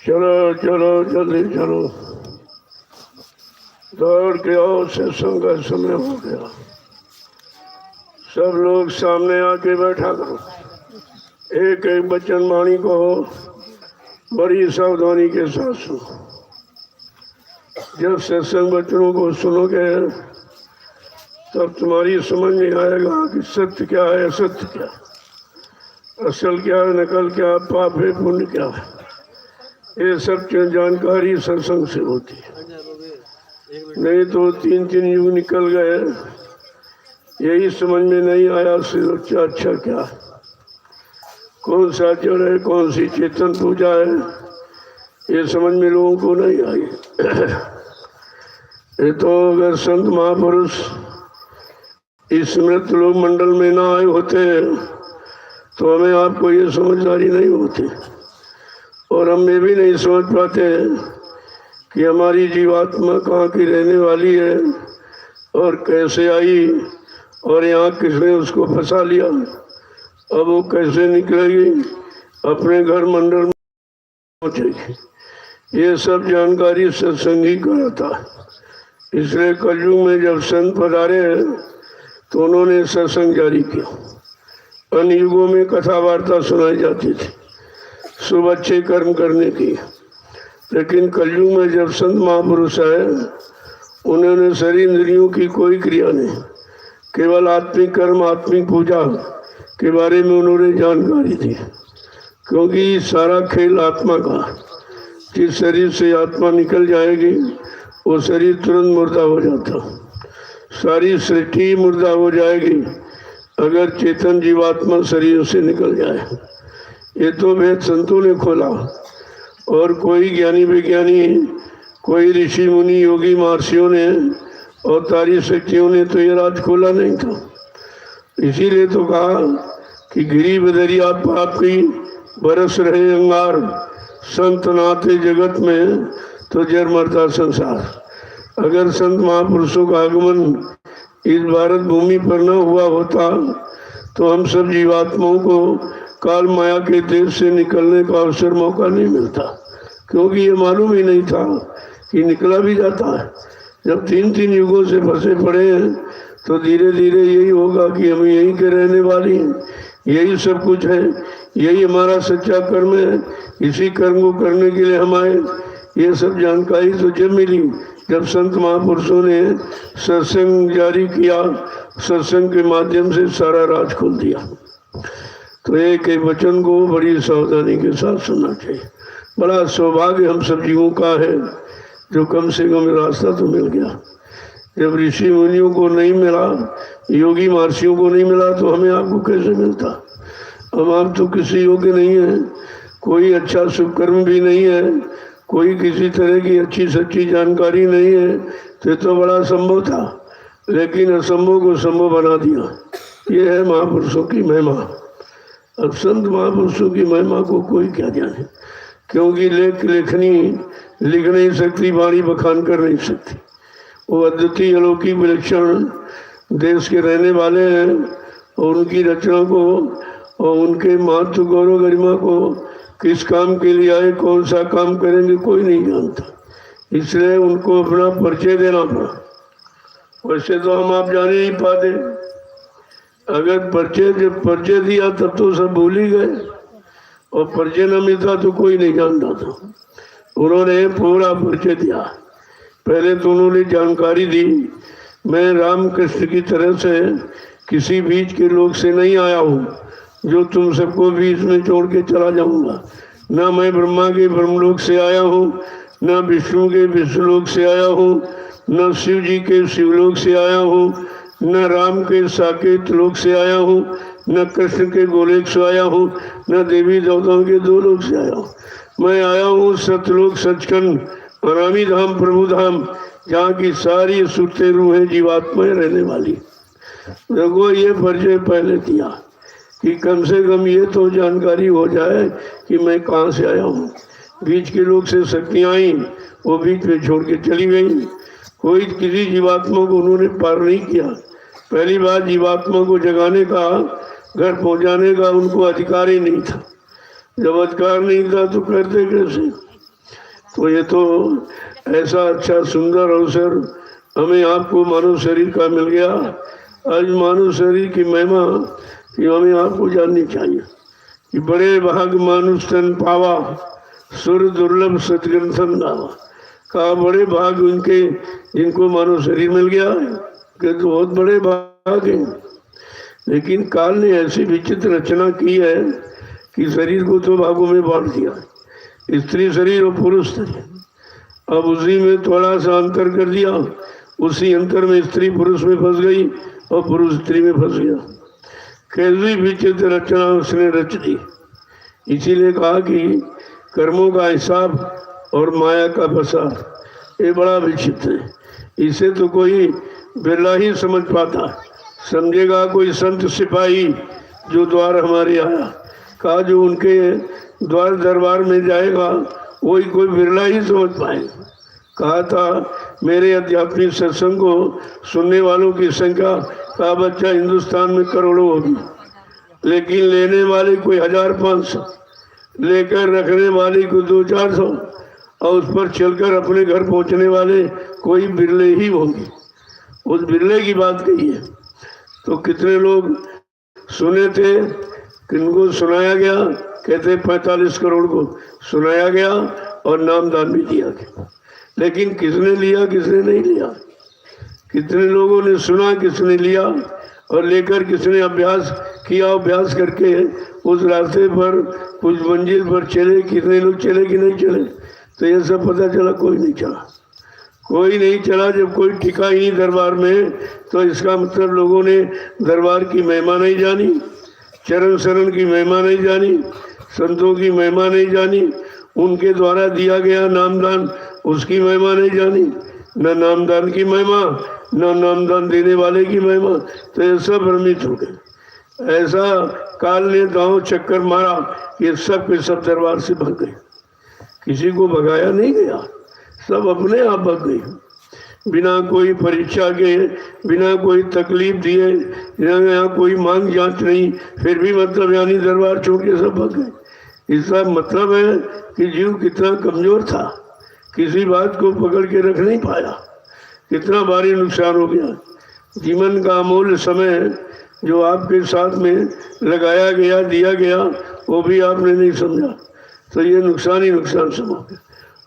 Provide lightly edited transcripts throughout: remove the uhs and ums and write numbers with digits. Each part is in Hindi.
चलो चलो जल्दी चलो, दौड़ के आओ, सत्संग का समय हो गया। सब लोग सामने आके बैठा करो, एक एक वचन वाणी को बड़ी सावधानी के साथ सुनो। जब सत्संग वचनों को सुनोगे तब तुम्हारी समझ में आएगा कि सत्य क्या है, असत्य क्या, असल क्या है, नकल क्या, पाप है, पुण्य क्या है। ये सब जानकारी सत्संग से होती है, नहीं तो 3-3 युग निकल गए, यही समझ में नहीं आया अच्छा क्या है, कौन सा जड़ है, कौन सी चेतन पूजा है, ये समझ में लोगों को नहीं आई। ये तो अगर संत महापुरुष इस मृत लोक मंडल में ना आए होते तो हमें आपको ये समझदारी नहीं होती, और हम ये भी नहीं समझ पाते कि हमारी जीवात्मा कहाँ की रहने वाली है और कैसे आई, और यहाँ किसने उसको फंसा लिया, अब वो कैसे निकलेगी, अपने घर मंडल में पहुँचेगी। ये सब जानकारी सत्संगी कराता है। इसलिए कलयुग में जब संत पधारे तो उन्होंने सत्संग जारी किया। अन्य युगों में कथा वार्ता सुनाई जाती थी, शुभ अच्छे कर्म करने की, लेकिन कलयुग में जब संत महापुरुष आए उन्होंने शरीर इंद्रियों की कोई क्रिया नहीं, केवल आत्मिक कर्म, आत्मिक पूजा के बारे में उन्होंने जानकारी दी। क्योंकि सारा खेल आत्मा का, जिस शरीर से आत्मा निकल जाएगी वो शरीर तुरंत मुर्दा हो जाता, सारी सृष्टि मुर्दा हो जाएगी अगर चेतन जीवात्मा शरीर से निकल जाए। ये तो वेद संतों ने खोला, और कोई ज्ञानी विज्ञानी, कोई ऋषि मुनि योगी महर्षियों ने अवतारी शक्तियों ने तो ये राज खोला नहीं था। इसीलिए तो कहा कि गिरी बदरिया पाप की बरस रहे अंगार, संत नाते जगत में तो जर मरता संसार। अगर संत महापुरुषों का आगमन इस भारत भूमि पर न हुआ होता तो हम सब जीवात्माओं को काल माया के देश से निकलने का अवसर, मौका नहीं मिलता, क्योंकि ये मालूम ही नहीं था कि निकला भी जाता है। जब 3-3 युगों से फंसे पड़े हैं तो धीरे धीरे यही होगा कि हम यहीं के रहने वाली हैं, यही सब कुछ है, यही हमारा सच्चा कर्म है, इसी कर्म को करने के लिए हम आए। ये सब जानकारी तो जब मिली जब संत महापुरुषों ने सत्संग जारी किया, सत्संग के माध्यम से सारा राज खोल दिया। तो एक एक वचन को बड़ी सावधानी के साथ सुनना चाहिए। बड़ा सौभाग्य हम सब जीवों का है जो कम से कम रास्ता तो मिल गया। जब ऋषि मुनियों को नहीं मिला, योगी महर्षियों को नहीं मिला तो हमें आपको कैसे मिलता। हम आप तो किसी योग्य नहीं है, कोई अच्छा शुभ कर्म भी नहीं है, कोई किसी तरह की अच्छी सच्ची जानकारी नहीं है, तो बड़ा संभव था लेकिन असंभव को संभव बना दिया। ये है महापुरुषों की महिमा। अब संत महापुरुषों की महिमा को कोई क्या जाने, क्योंकि लेखनी लिख नहीं सकती, वाणी बखान कर नहीं सकती। वो अद्वितीय अलौकिक विलक्षण देश के रहने वाले हैं और उनकी रचना को और उनके महत्व गौरव गरिमा को किस काम के लिए आए, कौन सा काम करेंगे, कोई नहीं जानता। इसलिए उनको अपना परिचय देना पड़ा। वैसे तो हम आप जाने नहीं पाते। अगर जब परिचय दिया तब तो सब भूल ही गए, और परिचय न मिलता तो कोई नहीं जानता था। उन्होंने पूरा परिचय दिया। पहले तो उन्होंने जानकारी दी, मैं रामकृष्ण की तरह से किसी बीच के लोग से नहीं आया हूँ जो तुम सबको बीच में छोड़ के चला जाऊंगा। न मैं ब्रह्मा के ब्रह्मलोक से आया हूँ, न विष्णु के विष्णुलोक से आया हूँ, न शिव जी के शिवलोक से आया हूँ, न राम के साकेत लोक से आया हूँ, न कृष्ण के गोलोक से आया हूँ, न देवी देवताओं के दो लोक से आया हूँ। मैं आया हूँ सतलोक सचखंड अरामी धाम प्रभु धाम, जहाँ की सारी सुरते रूहें जीवात्माएं रहने वाली। देखो ये परिचय पहले दिया कि कम से कम ये तो जानकारी हो जाए कि मैं कहाँ से आया हूँ। बीच के लोग से शक्तियाँ आई, वो बीच में छोड़ के चली गई। कोई किसी जीवात्मा को उन्होंने पार नहीं किया। पहली बार जीवात्मा को जगाने का, घर पहुँचाने का उनको अधिकार ही नहीं था। जब अधिकार नहीं था तो करते कैसे। तो ये तो ऐसा अच्छा सुंदर अवसर हमें आपको मानव शरीर का मिल गया। आज मानव शरीर की महिमा कि हमें आपको जाननी चाहिए कि बड़े भाग मानुष तन पावा, सुर दुर्लभ सतग्रंथन गावा। कहा बड़े भाग उनके जिनको मानव शरीर मिल गया है, कि तो बहुत बड़े भाग हैं। लेकिन काल ने ऐसी विचित्र रचना की है कि शरीर को तो भागों में बांट दिया है, स्त्री शरीर और पुरुष शरीर। अब उसी में थोड़ा सा अंतर कर दिया, उसी अंतर में स्त्री पुरुष में फंस गई और पुरुष स्त्री में फंस गया। कैसी विचित्र रचना उसने रच दी। इसीलिए कहा कि कर्मों का हिसाब और माया का बसार ये बड़ा विचित्र है। इसे तो कोई बिरला ही समझ पाता। समझेगा कोई संत सिपाही जो द्वार हमारे आया। कहा जो उनके द्वार दरबार में जाएगा वही कोई बिरला ही समझ पाएगा। कहा था मेरे आध्यात्मिक सत्संग को सुनने वालों की संख्या का बच्चा हिंदुस्तान में करोड़ों होगी, लेकिन लेने वाले कोई 1500, लेकर रखने वाले को 200-400 और उस पर चलकर अपने घर पहुंचने वाले कोई बिरले ही होंगे। उस बिरले की बात कही है। तो कितने लोग सुने थे, किनको सुनाया गया, कहते 45 करोड़ को सुनाया गया और नामदान भी दिया गया। लेकिन किसने लिया किसने नहीं लिया, कितने लोगों ने सुना किसने लिया और लेकर किसने अभ्यास किया, अभ्यास करके उस रास्ते पर कुछ मंजिल पर चले, कितने लोग चले कि नहीं चले। तो ये सब पता चला कोई नहीं चला, कोई नहीं चला। जब कोई टिका ही नहीं दरबार में तो इसका मतलब लोगों ने दरबार की महिमा नहीं जानी, चरण शरण की महिमा नहीं जानी, संतों की महिमा नहीं जानी, उनके द्वारा दिया गया नामदान उसकी महिमा नहीं जानी, न नामदान की महिमा न नामदान देने वाले की महिमा। तो ऐसा भ्रमित हो गए। ऐसा काल ने गांव चक्कर मारा कि सब के सब दरबार से भाग गए। किसी को भगाया नहीं गया, सब अपने आप भाग गए, बिना कोई परीक्षा के, बिना कोई तकलीफ दिए, यहाँ कोई मांग जांच नहीं, फिर भी मतलब यानी दरबार छोड़ के सब भाग गए। इसका मतलब है कि जीव कितना कमजोर था, किसी बात को पकड़ के रख नहीं पाया, कितना भारी नुकसान हो गया। जीवन का अमूल्य समय जो आपके साथ में लगाया गया, दिया गया, वो भी आपने नहीं समझा, तो ये नुकसान ही नुकसान सब हो गया।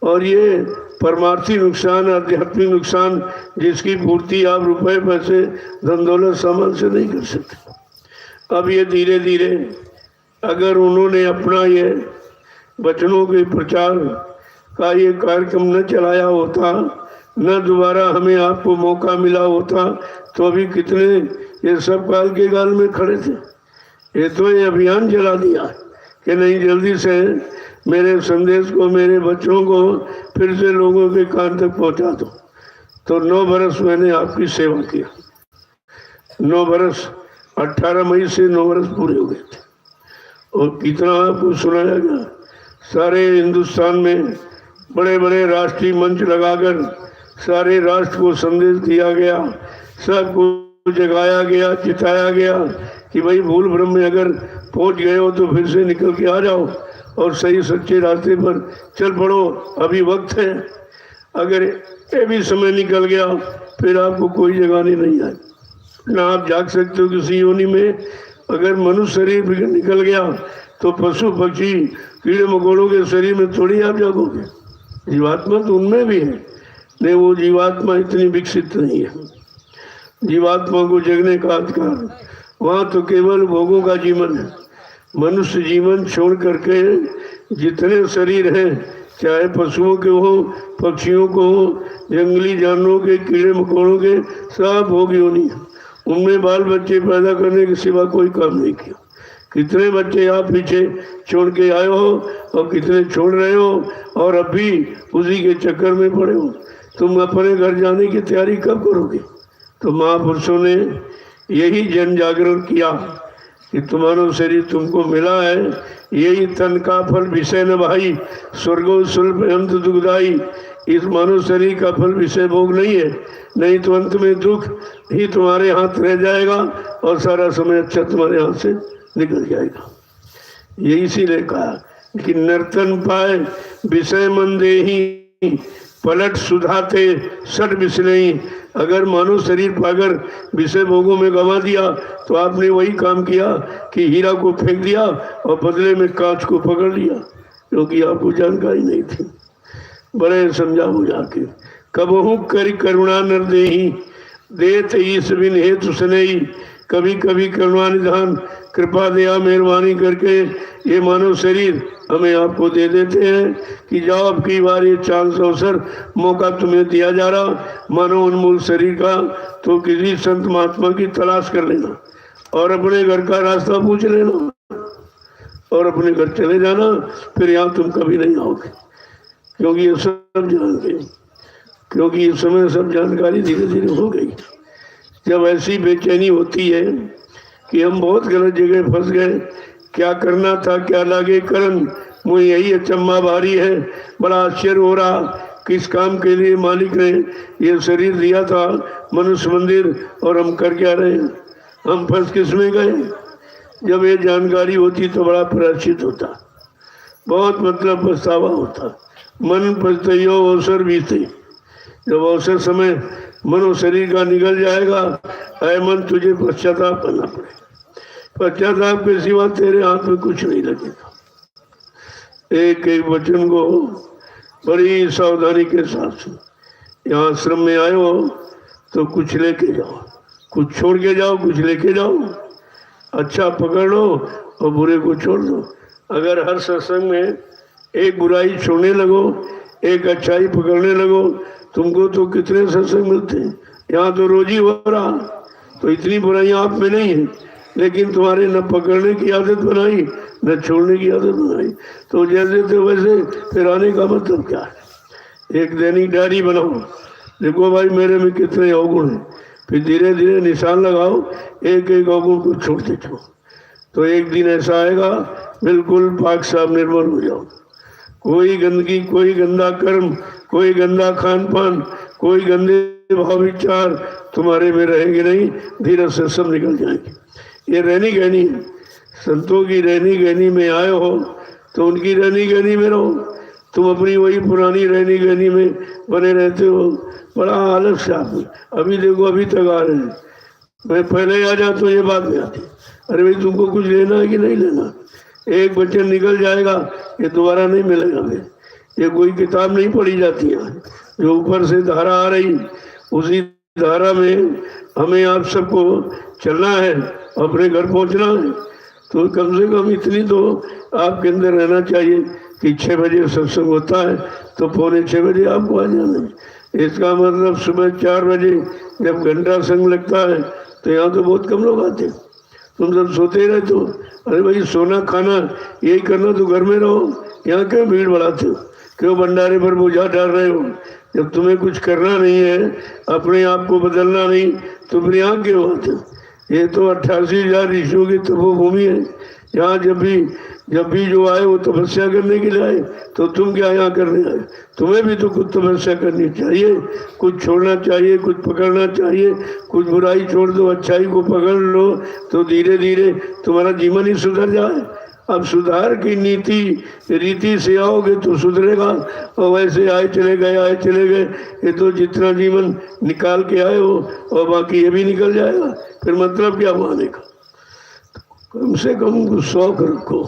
और ये परमार्थी नुकसान, आध्यात्मिक नुकसान, जिसकी पूर्ति आप रुपए पैसे धन दौलत सामान से नहीं कर सकते। अब ये धीरे धीरे अगर उन्होंने अपना ये वचनों के प्रचार का ये कार्यक्रम न चलाया होता, न दोबारा हमें आपको मौका मिला होता, तो अभी कितने ये सब काल के गाल में खड़े थे। ये तो ये अभियान चला दिया कि नहीं जल्दी से मेरे संदेश को, मेरे बच्चों को फिर से लोगों के कान तक पहुंचा दो। तो 9 बरस मैंने आपकी सेवा किया। 9 बरस, 18 मई से 9 बरस पूरे हो गए थे। और कितना आपको सुनाया गया, सारे हिंदुस्तान में बड़े बड़े राष्ट्रीय मंच लगाकर सारे राष्ट्र को संदेश दिया गया, सबको जगाया गया, चिताया गया कि भाई भूल भ्रम में अगर पहुंच गए हो तो फिर से निकल के आ जाओ और सही सच्चे रास्ते पर चल पड़ो, अभी वक्त है। अगर ये भी समय निकल गया फिर आपको कोई जगाने नहीं आए, ना आप जाग सकते हो किसी योनि में। अगर मनुष्य शरीर निकल गया तो पशु पक्षी कीड़े मकोड़ों के शरीर में थोड़ी आप जागोगे। जीवात्मा तो उनमें भी है, नहीं वो जीवात्मा इतनी विकसित नहीं है। जीवात्मा को जगने का अधिकार, वहाँ तो केवल भोगों का जीवन है। मनुष्य जीवन छोड़ करके जितने शरीर हैं, चाहे पशुओं के हो, पक्षियों को हो, जंगली जानवरों के, कीड़े मकोड़ों के, सब भोग योनि है। उनमें बाल बच्चे पैदा करने के सिवा कोई काम नहीं किया। कितने बच्चे आप पीछे छोड़ के आए हो और कितने छोड़ रहे हो और अब भी उसी के चक्कर में पड़े हो। तुम अपने घर जाने की तैयारी कब करोगे? तो महापुरुषों ने यही जन जागरण किया कि तुम्हारा शरीर तुमको मिला है, यही तन का फल विषय न भाई, स्वर्गो सुल्प अंत दुखदाई। इस मानव शरीर का फल विषय भोग नहीं है, नहीं तो अंत में दुख ही तुम्हारे हाथ रह जाएगा और सारा समय अच्छा तुम्हारे हाथ से निकल जाएगा। ये इसीलिए कहा कि नर्तन पाए विषय मन देही, पलट सुधाते सट बिसलई। अगर मानव शरीर पाकर विषय भोगों में गंवा दिया तो आपने वही काम किया कि हीरा को फेंक दिया और बदले में कांच को पकड़ लिया, क्योंकि आपको जानकारी नहीं थी। बड़े समझाओ जाके, कबहू करी करुणा नर देही, देत ईस बिन हेतु सुनई। कभी कभी करुणा निधान, कृपा दया मेहरबानी करके ये मानव शरीर हमें आपको दे देते हैं कि जाओ अब की बार ये चांस अवसर मौका तुम्हें दिया जा रहा मानव अनमोल शरीर का, तो किसी संत महात्मा की तलाश कर लेना और अपने घर का रास्ता पूछ लेना और अपने घर चले जाना। फिर यहाँ तुम कभी नहीं आओगे, क्योंकि ये सब जान गए, क्योंकि इस समय सब जानकारी धीरे धीरे हो गई। जब ऐसी बेचैनी होती है कि हम बहुत गलत जगह फंस गए, क्या करना था क्या लागे करन, मुझे यही अचंभा भारी है। बड़ा आश्चर्य हो रहा किस काम के लिए मालिक ने ये शरीर दिया था, मनुष्य मंदिर, और हम कर क्या रहे हैं, हम फंस किस में गए। जब ये जानकारी होती तो बड़ा प्रायश्चित होता, बहुत मतलब पछतावा होता। मन पछताइयो अवसर बीते, जब अवसर समय मनो शरीर का निकल जाएगा, ऐ मन तुझे पश्चाताप करना पड़ेगा। पश्चाताप के सिवा तेरे हाथ में कुछ नहीं लगेगा। एक एक वचन को बड़ी सावधानी के साथ, यहाँ आश्रम में आए हो तो कुछ लेके जाओ, कुछ छोड़ के जाओ, कुछ लेके जाओ। अच्छा पकड़ लो और बुरे को छोड़ दो। अगर हर सत्संग में एक बुराई छोड़ने लगो, एक अच्छाई पकड़ने लगो, तुमको तो कितने सत्संग मिलते हैं। यहाँ तो रोज ही हो रहा, तो इतनी बुराइयां आप में नहीं है, लेकिन तुम्हारे न पकड़ने की आदत बनाई न छोड़ने की आदत बनाई। तो जैसे थे वैसे फिर आने का मतलब क्या है। एक दैनिक डायरी बनाओ, देखो भाई मेरे में कितने अवगुण हैं, फिर धीरे धीरे निशान लगाओ, एक एक अवगुण को छोड़ते जाओ। तो एक दिन ऐसा आएगा बिल्कुल पाक साफ निर्मल हो जाओ। कोई गंदगी, कोई गंदा कर्म, कोई गंदा खान पान, कोई गंदे भाव विचार तुम्हारे में रहेंगे नहीं, धीरे से सब निकल जाएंगे। ये रहनी गहनी, संतों की रहनी गहनी में आए हो तो उनकी रहनी गहनी में रहो। तुम अपनी वही पुरानी रहनी गहनी में बने रहते हो, बड़ा आलस से आप। अभी देखो अभी तक आ रहे हैं, मैं पहले आ जाता तो ये बात नहीं आती। अरे भाई तुमको कुछ लेना है कि नहीं लेना, एक वचन निकल जाएगा ये दोबारा नहीं मिलेगा। मैं ये कोई किताब नहीं पढ़ी जाती है, जो ऊपर से धारा आ रही उसी धारा में हमें आप सबको चलना है, अपने घर पहुंचना है। तो कम से कम इतनी तो आपके अंदर रहना चाहिए कि 6 बजे सत्संग होता है तो 5:45 बजे आपको आ जाना है। इसका मतलब सुबह 4 बजे जब घंटा संग लगता है तो यहाँ तो बहुत कम लोग आते हैं। तुम सब सोते रहते हो, अरे भाई सोना खाना यही करना तो घर में रहो, यहाँ क्यों भीड़ बढ़ाते हो, क्यों भंडारे पर बोझा डाल रहे हो। जब तुम्हें कुछ करना नहीं है, अपने आप को बदलना नहीं, तो फिर यहाँ क्यों आते हो। ये तो 88,000 ऋषियों की तपोभूमि है। यहाँ जब भी जो आए वो तपस्या करने के लिए आए, तो तुम क्या यहाँ करने आए? तुम्हें भी तो कुछ तपस्या करनी चाहिए, कुछ छोड़ना चाहिए, कुछ पकड़ना चाहिए। कुछ बुराई छोड़ दो, अच्छाई को पकड़ लो, तो धीरे धीरे तुम्हारा जीवन ही सुधर जाए। अब सुधार की नीति रीति से आओगे तो सुधरेगा, और वैसे आए चले गए, ये तो जितना जीवन निकाल के आए हो और बाकी ये भी निकल जाएगा, फिर मतलब क्या माने का? कम से कम कुछ शौक रखो,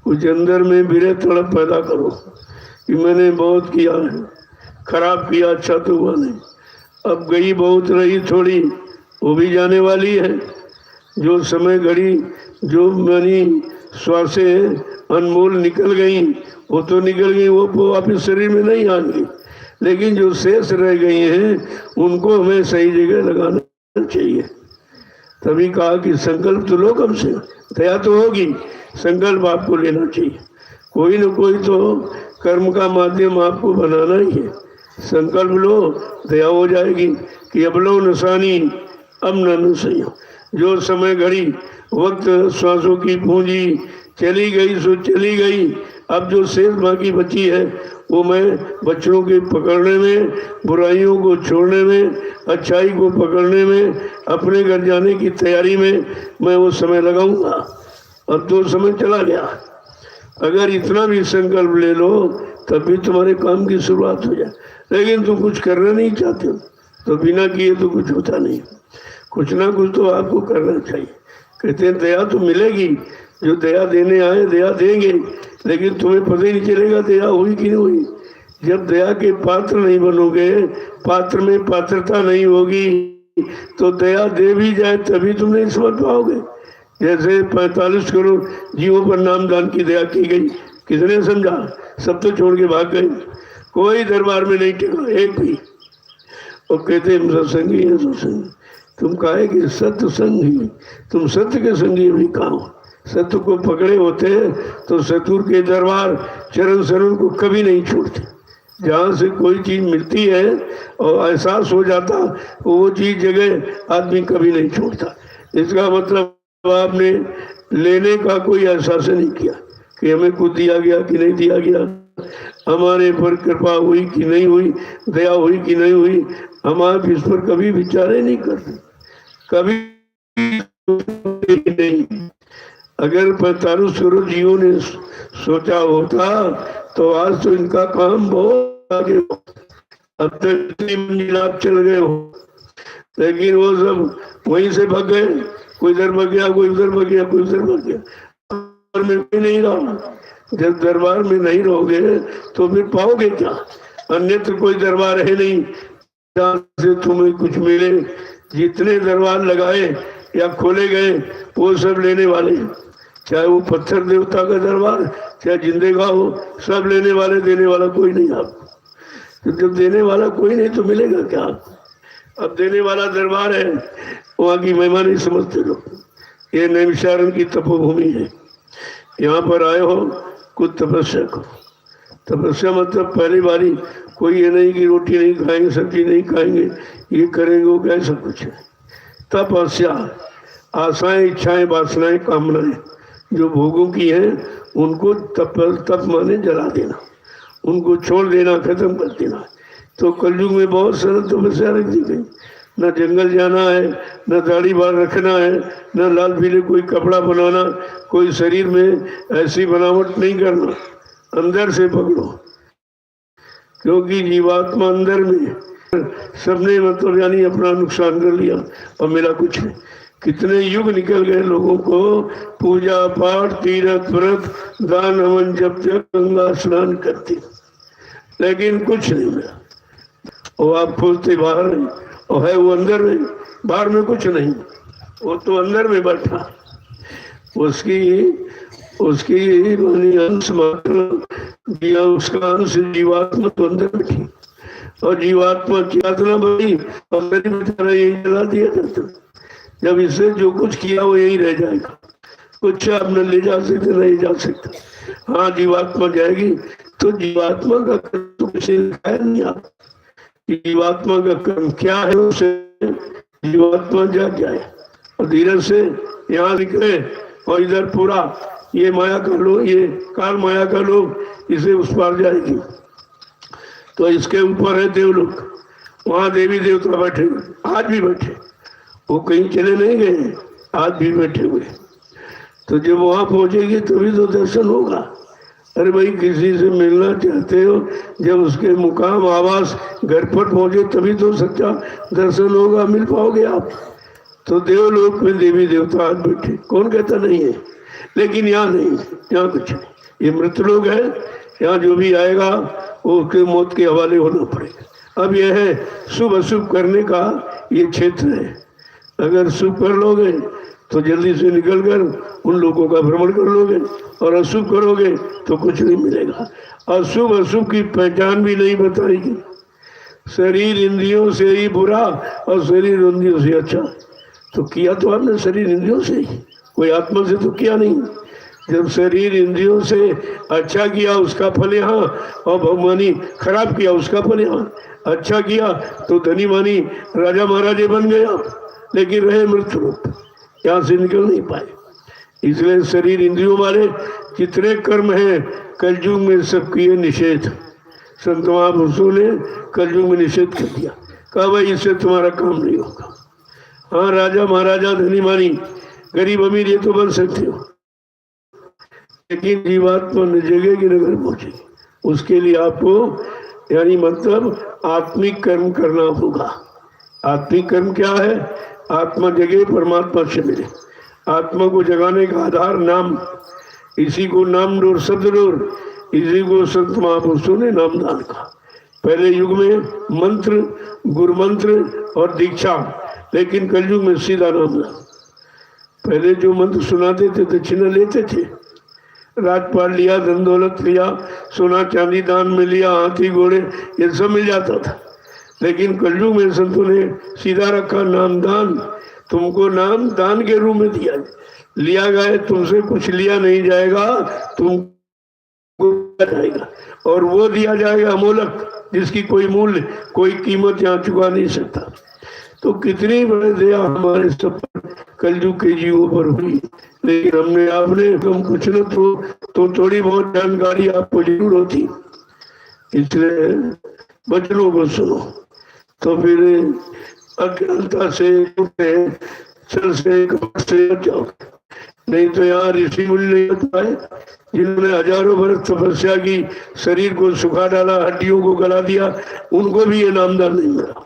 कुछ अंदर में बिरे तड़प पैदा करो कि मैंने बहुत किया है, खराब किया, अच्छा तो हुआ नहीं। अब गई बहुत रही थोड़ी, वो भी जाने वाली है। जो समय घड़ी जो मनी श्वासें अनमोल निकल गई, वो तो निकल गई, वो वापिस शरीर में नहीं आएंगी। लेकिन जो शेष रह गई हैं उनको हमें सही जगह लगाना चाहिए। तभी कहा कि संकल्प तो लो, कम से दया तो होगी, संकल्प आपको लेना चाहिए। कोई न कोई तो कर्म का माध्यम आपको बनाना ही है। संकल्प लो, दया हो जाएगी कि अब लो नसानी अब न सही। जो समय घड़ी वक्त श्वासों की पूंजी चली गई सो चली गई। अब जो शेष बाकी बची है वो मैं बच्चों के पकड़ने में, बुराइयों को छोड़ने में, अच्छाई को पकड़ने में, अपने घर जाने की तैयारी में मैं वो समय लगाऊंगा। अब तो समय चला गया। अगर इतना भी संकल्प ले लो तब भी तुम्हारे काम की शुरुआत हो जाए। लेकिन तुम कुछ करना नहीं चाहते हो तो बिना किए तो कुछ होता नहीं। कुछ ना कुछ तो आपको करना चाहिए। कहते हैं दया तो मिलेगी, जो दया देने आए दया देंगे, लेकिन तुम्हें पता ही नहीं चलेगा दया हुई कि नहीं हुई। जब दया के पात्र नहीं बनोगे, पात्र में पात्रता नहीं होगी, तो दया दे भी जाए तभी तुम नहीं समझ पाओगे। जैसे 45 करोड़ जीवों पर नामदान की दया की गई, किसने समझा? सब तो छोड़ के भाग गए, कोई दरबार में नहीं टिका एक भी। और कहते हम सत्संगी हैं, सत्संगी। तुम कहे कि सत्संगी, तुम सत्य के संगी भी कहो। सत्य को पकड़े होते तो सतगुरु के दरबार चरण शरण को कभी नहीं छोड़ते। जहाँ से कोई चीज मिलती है और एहसास हो जाता, वो चीज जगह आदमी कभी नहीं छोड़ता। इसका मतलब आपने लेने का कोई एहसास नहीं किया कि हमें कुछ दिया गया कि नहीं दिया गया, हमारे पर कृपा हुई कि नहीं हुई, दया हुई कि नहीं हुई। हम आप इस पर कभी विचार ही नहीं करते, कभी नहीं। अगर 45 करोड़ जीवों ने सोचा होता तो आज तो इनका काम बहुत आगे हो। अब तक इतनी मंजिल आप चल गए हो, लेकिन वो सब वहीं से भाग गए। कोई इधर भाग गया, कोई उधर भाग गया, कोई उधर भाग गया। दरबार में कोई नहीं रहा। जब दरबार में नहीं रहोगे तो फिर पाओगे क्या? अन्यत्र कोई दरबार है नहीं जहाँ से तुम्हें कुछ मिले। जितने दरबार लगाए या खोले गए वो सब लेने वाले, चाहे वो पत्थर देवता का दरबार, चाहे जिंदगा हो, सब लेने वाले, देने वाला कोई नहीं आपको। तो जब देने वाला कोई नहीं तो मिलेगा क्या आपको? अब देने वाला दरबार है, वहाँ की महिमा नहीं समझते लोग। ये नैमिषारण्य की तपोभूमि है, यहाँ पर आए हो कुछ तपस्या करो। तपस्या मतलब पहली बारी कोई ये नहीं कि रोटी नहीं खाएंगे, सब्जी नहीं खाएंगे, ये करेंगे वो कैसा कुछ है। तपस्या आशाएं, इच्छाएं, वासनाएं, कामनाएं जो भोगों की हैं उनको तप माने जला देना, उनको छोड़ देना, खत्म कर देना। तो कलयुग में बहुत सरल तपस्या रख दी गई। न जंगल जाना है, न दाढ़ी बाल रखना है, न लाल पीले कोई कपड़ा बनाना, कोई शरीर में ऐसी बनावट नहीं करना, अंदर से पकड़ो। क्योंकि जीवात्मा अंदर में, सबने मतलब यानी अपना नुकसान कर लिया और मेरा कुछ नहीं। कितने युग निकल गए लोगों को पूजा पाठ, तीर्थ व्रत, दान हवन, जब तक गंगा स्नान करते, लेकिन कुछ नहीं मिला। और आप खोजते बाहर नहीं, और है वो अंदर में, बाहर में कुछ नहीं। वो तो अंदर में बैठा, उसकी मानी अंश मात्र दिया, उसका अंश जीवात्मा तो अंदर बैठी। और जीवात्मा की यातना बड़ी और मेरी बेचारा यही जला दिया जाता। जब इससे जो कुछ किया वो यही रह जाएगा, कुछ आप न ले जा सकते नहीं जा सकते। हाँ जीवात्मा जाएगी तो जीवात्मा का कर्म किसी ने लिखाया नहीं। आप जीवात्मा का कर्म क्या है उसे जीवात्मा जाग जाए। और धीरज से यहाँ निकले और इधर पूरा ये माया का लोग, ये काल माया का लोग इसे उस पार जाएगी। तो इसके ऊपर है देवलोक, वहाँ देवी देवता बैठे हुए, आज भी बैठे, वो कहीं चले नहीं गए, आज भी बैठे हुए। तो जब वहाँ पहुँचेगी तभी तो दर्शन होगा। अरे भाई किसी से मिलना चाहते हो, जब उसके मुकाम आवास घर पर पहुँचे तभी तो सच्चा दर्शन होगा, मिल पाओगे आप। तो देवलोक में देवी देवता आज बैठे, कौन कहता नहीं है, लेकिन यहाँ नहीं, यहाँ कुछ नहीं, ये मृत लोग है। यहाँ जो भी आएगा वो उसके मौत के हवाले होना पड़ेगा। अब यह है शुभ अशुभ करने का ये क्षेत्र है। अगर शुभ कर लोगे तो जल्दी से निकल कर उन लोगों का भ्रमण कर लोगे, और अशुभ करोगे तो कुछ नहीं मिलेगा। अशुभ अशुभ की पहचान भी नहीं बताएगी। शरीर इंद्रियों से ही बुरा और शरीर इंद्रियों से अच्छा। तो किया तो आपने शरीर इंद्रियों से ही, कोई आत्मा से तो किया नहीं। जब शरीर इंद्रियों से अच्छा किया उसका फल यहाँ, और भगवानी खराब किया उसका फल यहाँ। अच्छा किया तो धनी मानी राजा महाराजे बन गया, लेकिन रहे मृत्यु रूप, यहाँ से निकल नहीं पाए। इसलिए शरीर इंद्रियों वाले जितने कर्म हैं कलयुग में सब किए निषेध। संत महापुरुषों ने कलयुग में निषेध कर दिया, कहा भाई इससे तुम्हारा काम नहीं होगा। हाँ राजा महाराजा धनी मानी गरीब अमीर ये तो बन सकते हो, लेकिन जीवात्मा न जगेगी न घर पहुंचेगी। उसके लिए आपको यानी मतलब आत्मिक कर्म करना होगा। आत्मिक कर्म क्या है? आत्मा जगे परमात्मा से मिले। आत्मा को जगाने का आधार नाम, इसी को नाम डोर शब्द डोर, इसी को संत महापुरुषों ने नामदान कहा। पहले युग में मंत्र, गुरु मंत्र और दीक्षा, लेकिन कलयुग में सीधा नामदान। पहले जो मंत्र सुनाते थे दक्षिणा लेते थे, राजपाट लिया, धन दौलत लिया, सोना चांदी दान में लिया, हाथी घोड़े ये सब मिल जाता था। लेकिन कलयुग में संतों ने सीधा रखा नामदान। तुमको नाम दान के रूप में दिया लिया गया, तुमसे कुछ लिया नहीं जाएगा, तुमको जाएगा, और वो दिया जाएगा अमोलक, जिसकी कोई मूल्य कोई कीमत यहाँ चुका नहीं सकता। तो कितनी बड़ी दया हमारे सब कलयुग के जीवों पर हुई। लेकिन हमने आपने कम कुछ न तो थोड़ी बहुत जानकारी आपको जरूर होती, इसलिए बचनों को सुनो। तो फिर अज्ञानता से चल से कपट से जाओ। नहीं तो यहाँ ऋषि मुनि नहीं होता है जिन्होंने हजारों वर्ष तपस्या की, शरीर को सुखा डाला, हड्डियों को गला दिया, उनको भी ये नामदान नहीं मिला।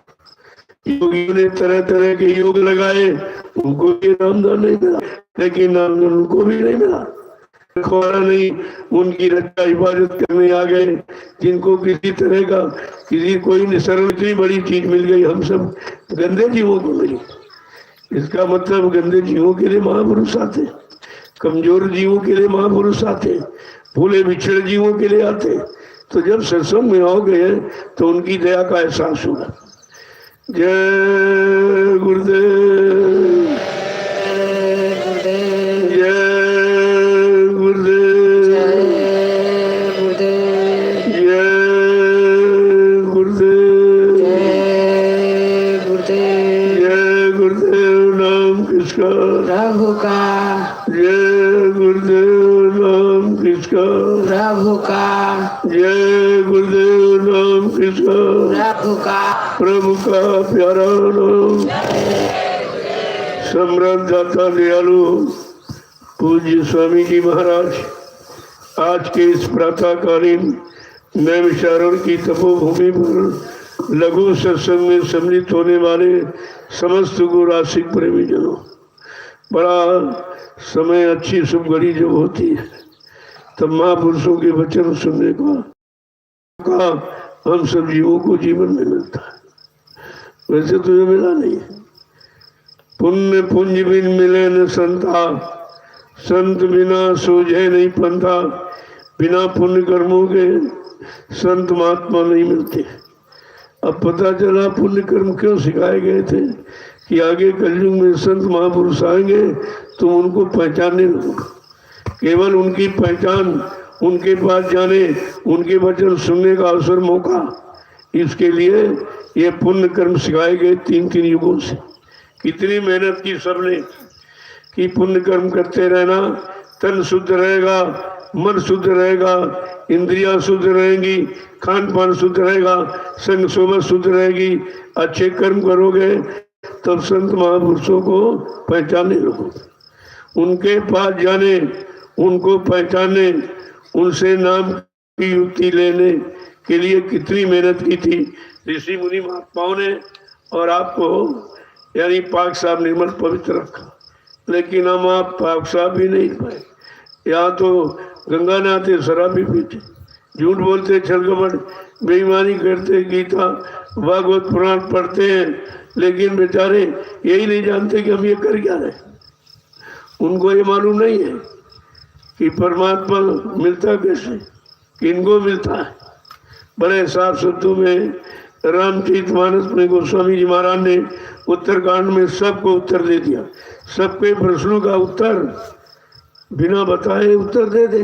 योगियों ने तरह तरह के योग लगाए, उनको भी नामदान नहीं मिला, लेकिन नामदान उनको भी नहीं मिला। रखवाला नहीं, उनकी रक्षा हिफाजत करने आ गए, जिनको किसी तरह का किसी कोई सरल इतनी बड़ी चीज मिल गई, हम सब गंदे जीवों को मिली। इसका मतलब गंदे जीवों के लिए महापुरुष आते, कमजोर जीवों के लिए महापुरुष आते, भूले बिछड़े जीवों के लिए आते। तो जब सत्संग में आओगे तो उनकी दया का एहसास होगा। जय गुरुदेव, जय गुरुदेव, जय गुरुदेव, जय गुरुदेव। नाम किसका? प्रभु का। जय गुरुदेव। नाम किसका? प्रभु का। जय गुरुदेव। नाम किसका? प्रभु का। प्रभु का प्यारा नाम। सम्राट दाता दयालु पूज्य स्वामी जी महाराज, आज के इस प्रातःकालीन नैमिषारण्य की तपोभूमि पर लघु सत्संग में सम्मिलित होने वाले समस्त गुरासिक प्रेमी जनों, बड़ा समय अच्छी शुभ घड़ी जब होती है तब महापुरुषों के वचन सुनने का हम सब जीवों को जीवन में मिलता है। वैसे तो ये मिला नहीं है। पुण्य पुंज बिन मिले न संता, संत बिना सूझे नहीं पंथा। बिना पुण्य कर्मों के संत महात्मा नहीं मिलते। अब पता चला पुण्य कर्म क्यों सिखाए गए थे कि आगे कलयुग में संत महापुरुष आएंगे, तुम उनको पहचानने लगोगे। केवल उनकी पहचान, उनके पास जाने, उनके वचन सुनने का अवसर, मौका, इसके लिए ये पुण्य कर्म सिखाए गए 3-3 युगों से। कितनी मेहनत की सबने, कि पुण्य कर्म करते रहना, तन शुद्ध रहेगा, मन शुद्ध रहेगा, इंद्रियां शुद्ध रहेंगी, खान पान शुद्ध रहेगा, संग सोबत शुद्ध रहेगी। अच्छे कर्म करोगे तब संत महापुरुषों को पहचाने लोगे, उनके पास जाने, उनको पहचाने, उनसे नाम की युक्ति लेने के लिए कितनी मेहनत की थी ऋषि मुनि महात्माओं ने, और आपको यानी पाक साहब निर्मल पवित्र रखा। लेकिन हम आप पाक साहब भी नहीं पाए। यहाँ तो गंगा नहाते, शराब भी पीते, झूठ बोलते, छलकपट, बेईमानी करते, गीता भागवत पुराण पढ़ते हैं, लेकिन बेचारे यही नहीं जानते कि हम ये कर क्या रहे। उनको ये मालूम नहीं है कि परमात्मा मिलता कैसे, किनको मिलता है। बड़े साफ शब्दों में रामचरितमानस में गोस्वामी जी महाराज ने उत्तरकांड में सबको उत्तर दे दिया। सबके प्रश्नों का उत्तर बिना बताए उत्तर दे दे,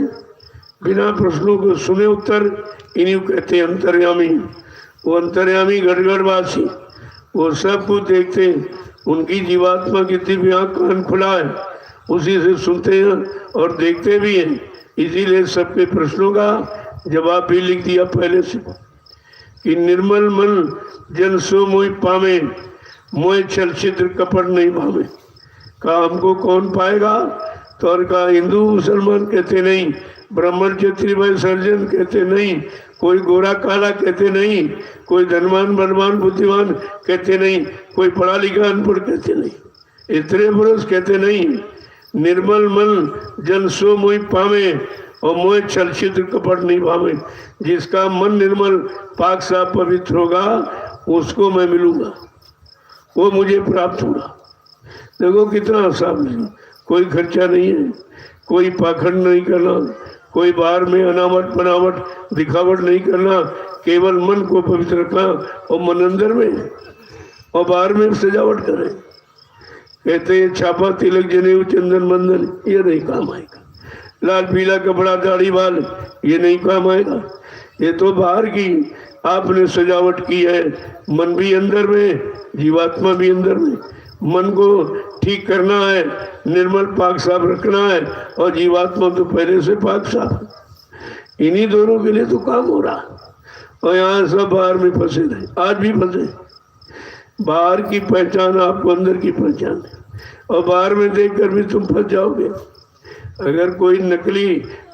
बिना प्रश्नों को सुने उत्तर, इन्हीं कहते हैं अंतर्यामी। वो अंतर्यामी गड़गड़वासी, वो सब कुछ देखते हैं, उनकी जीवात्मा की दिव्य आँख कान खुला है, उसी से सुनते हैं और देखते भी हैं। इसीलिए सबके प्रश्नों का जवाब भी लिख दिया पहले से कि निर्मल मन जन सो मोहि पावे, मोह छल छिद्र कपट नहीं भावे। कहा हमको कौन पाएगा? तो और कहा हिंदू मुसलमान कहते नहीं, ब्राह्मण क्षत्रिय वैश्य सर्जन कहते नहीं, कोई गोरा काला कहते नहीं, कोई धनवान बलवान बुद्धिमान कहते नहीं, कोई पढ़ा लिखा अनपढ़ कहते नहीं, स्त्री पुरुष कहते नहीं। निर्मल मन जन सो मोहि पावे और मोह छल छिद्र कपट नहीं भावे। जिसका मन निर्मल पाक साफ पवित्र होगा उसको मैं मिलूंगा, वो मुझे प्राप्त होगा। देखो कितना आसान, कोई खर्चा नहीं है, कोई पाखंड नहीं करना, कोई बाहर में अनावट बनावट दिखावट नहीं करना, केवल मन को पवित्र रखना और मन अंदर में और बाहर में सजावट करें। कहते हैं छापा तिलक जनेऊ चंदन बंधन, ये नहीं काम आएगा। लाल पीला कपड़ा दाढ़ी बाल, ये नहीं काम आएगा। ये तो बाहर की आपने सजावट की है, मन भी अंदर में, जीवात्मा भी अंदर में। मन को ठीक करना है, निर्मल पाक साफ रखना है, और जीवात्मा तो पहले से पाक साफ। इन्हीं दोनों के लिए तो काम हो रहा। और यहाँ सब बाहर में फंसे रहे, आज भी फंसे। बाहर की पहचान आपको अंदर की पहचान है, और बाहर में देखकर भी तुम फंस जाओगे। अगर कोई नकली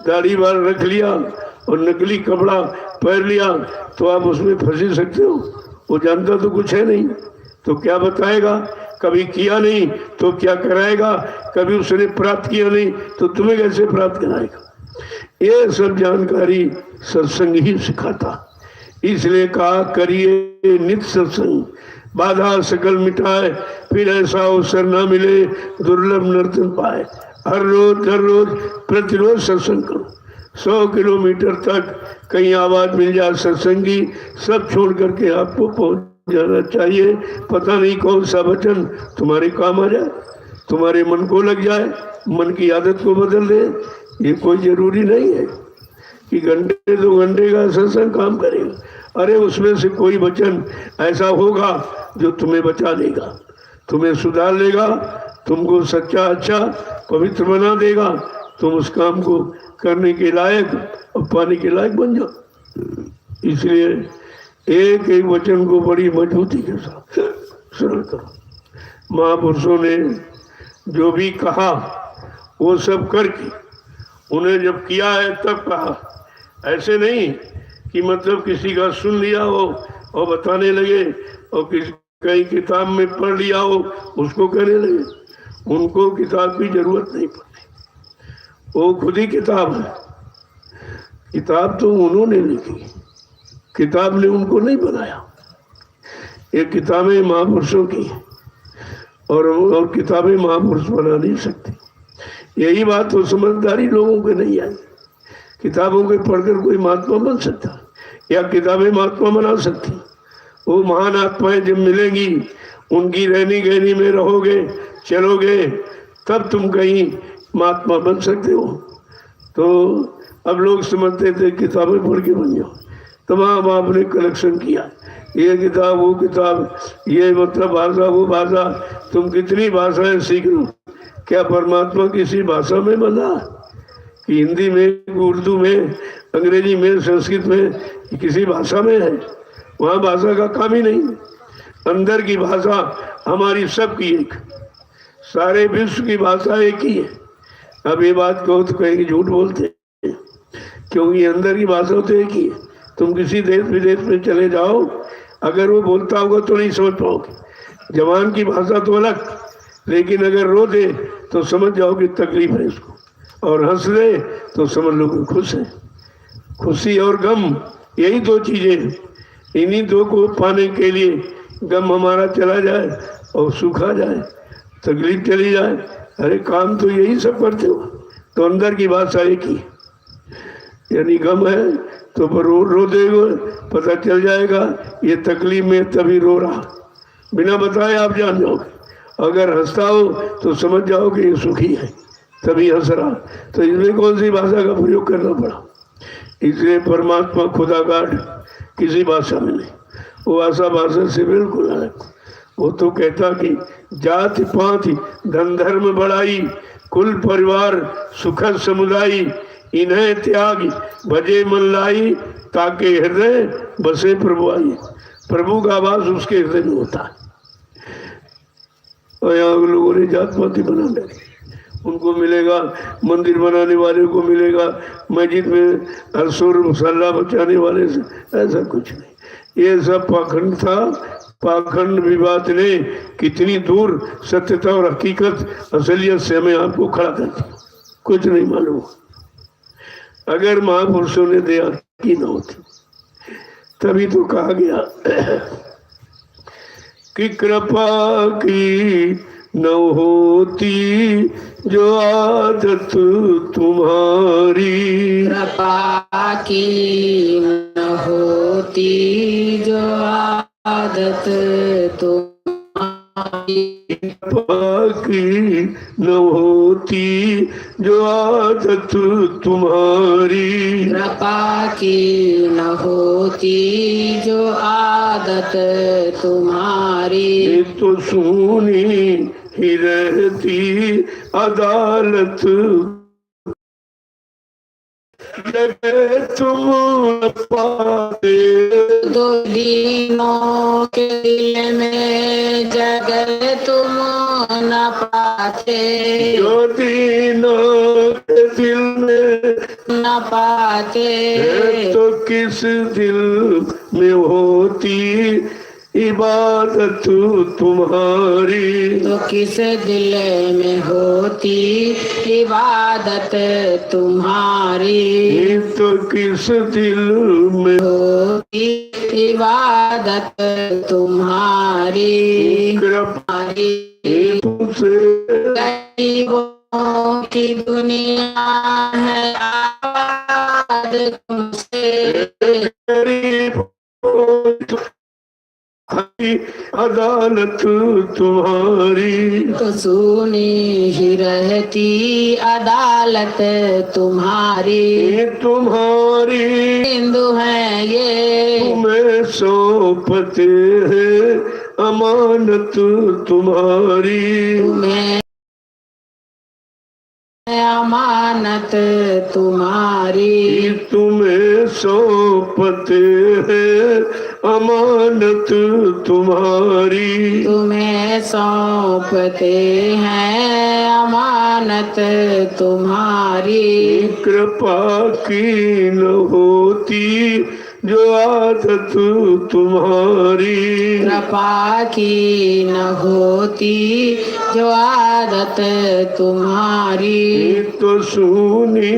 दाढ़ी बाल रख लिया और नकली कपड़ा पहन लिया तो आप उसमें फंस ही सकते हो। वो जानता तो कुछ है नहीं, तो क्या बताएगा? कभी किया नहीं तो क्या कराएगा? कभी उसने प्राप्त किया नहीं तो तुम्हें कैसे प्राप्त कराएगा? ये सब जानकारी सत्संग ही सिखाता। इसलिए कहा करिए नित्य सत्संग, बाधा सकल मिटाए, फिर ऐसा अवसर ना मिले दुर्लभ नर्तन पाए। हर रोज प्रतिरोज सत्संग करो। 100 किलोमीटर तक कहीं आवाज मिल जाए सत्संग की, सब छोड़ करके आपको पहुंच जाना चाहिए। पता नहीं कौन सा वचन तुम्हारे काम आ जाए, तुम्हारे मन को लग जाए, मन की आदत को बदल दे। ये कोई जरूरी नहीं है कि घंटे 2 घंटे का सत्संग काम करेगा। अरे उसमें से कोई वचन ऐसा होगा जो तुम्हें बचा लेगा, तुम्हें सुधार लेगा, तुमको सच्चा अच्छा पवित्र बना देगा। तुम उस काम को करने के लायक और पाने के लायक बन जाओ। इसलिए एक एक वचन को बड़ी मजबूती के साथ सरल करो। महापुरुषों ने जो भी कहा वो सब करके, उन्हें जब किया है तब कहा। ऐसे नहीं कि मतलब किसी का सुन लिया हो और बताने लगे, और कहीं किताब में पढ़ लिया हो उसको कहने लगे। उनको किताब की जरूरत नहीं पड़ती, वो खुद ही किताब है। किताब तो उन्होंने लिखी, किताब ने उनको नहीं बनाया। ये किताबें महापुरुषों की, और किताबें महापुरुष बना नहीं सकती। यही बात तो समझदारी लोगों के नहीं आई। किताबों के पढ़कर कोई महात्मा बन सकता या किताबें महात्मा बना सकती? वो महान आत्माएं जब मिलेंगी, उनकी रहनी गहनी में रहोगे, चलोगे, तब तुम कहीं महात्मा बन सकते हो। तो अब लोग समझते थे किताबें पढ़ के बन जाओ। तमाम आपने कलेक्शन किया, ये किताब वो किताब, ये मतलब भाषा वो भाषा, तुम कितनी भाषाएं सीख लो, क्या परमात्मा किसी भाषा में बना कि हिंदी में, उर्दू में, अंग्रेजी में, संस्कृत में, किसी भाषा में है? वहाँ भाषा का काम ही नहीं। अंदर की भाषा हमारी सबकी एक, सारे विश्व की भाषा एक ही है। अब ये बात कहो तो कहेंगे झूठ बोलते हैं, क्योंकि अंदर की भाषा तो एक ही है। तुम किसी देश विदेश में चले जाओ, अगर वो बोलता होगा तो नहीं समझ पाओगे। जवान की भाषा तो अलग, लेकिन अगर रो दे तो समझ जाओ कि तकलीफ है इसको, और हंस दे तो समझ लो कि खुश है। खुशी और गम यही दो चीजें, इन्हीं दो को पाने के लिए गम हमारा चला जाए और सुख आ जाए, तकलीफ चली जाए। अरे काम तो यही सब करते हो। तो अंदर की भाषा एक ही, यानी गम है तो रो देगा, पता चल जाएगा ये तकलीफ में तभी रो रहा, बिना बताए आप जान जाओगे। अगर हंसता हो तो समझ जाओगे ये सुखी है, तभी हंस रहा। तो इसमें कौन सी भाषा का प्रयोग करना पड़ा? इसलिए परमात्मा खुदा गाड किसी भाषा में नहीं, वो भाषा से बिल्कुल अलग। वो तो कहता कि जाति पाति धन धर्म बढ़ाई, कुल परिवार सुखद समुदाय, इन्हें त्याग भजे मन लाई, ताके हृदय बसे प्रभु आई। प्रभु का आवास उसके हृदय में होता है। और यहाँ लोगों ने जात पाति बना डाली, उनको मिलेगा, मंदिर बनाने वाले को मिलेगा, मस्जिद में असुर मसाला बचाने वाले से, ऐसा कुछ नहीं। ये सब पाखंड था। पाखंड विवाद ने कितनी दूर सत्यता और हकीकत असलियत से हमें आपको खड़ा कर दिया, कुछ नहीं मालूम। अगर महापुरुषों ने दया की न होती तभी तो कहा गया कि कृपा की न होती जो आदत तुम्हारी, कृपा की न होती जो आदत तुम्हारी, कृपा की न होती जो आदत तुम्हारी, कृपा की न होती जो आदत तुम्हारी, तो सुनी ही रहती अदालत जगह तुम पाते, दो दीनों के दिल में जगह तुम न पाते, जो दीनों के दिल में न पाते, तो किस दिल में होती इबादत तुम्हारी, तो किस दिल में होती इबादत तुम्हारी, तो किस दिल में होती इबादत तुम्हारी। कृपा तुमसे गरीबों की दुनिया है आबाद तुमसे, अदालत तुम्हारी, तो सुनी ही रहती अदालत तुम्हारी। तुम्हारी हिंदू हैं ये तुम्हें सौंपते हैं अमानत तुम्हारी, तुम्हें अमानत तुम्हारी, तुम्हें सौंपते हैं अमानत तुम्हारी, तुम्हें सौंपते हैं अमानत तुम्हारी। कृपा की न होती जो आदत तुम्हारी, कृपा की न होती जो आदत तुम्हारी, तो सुनी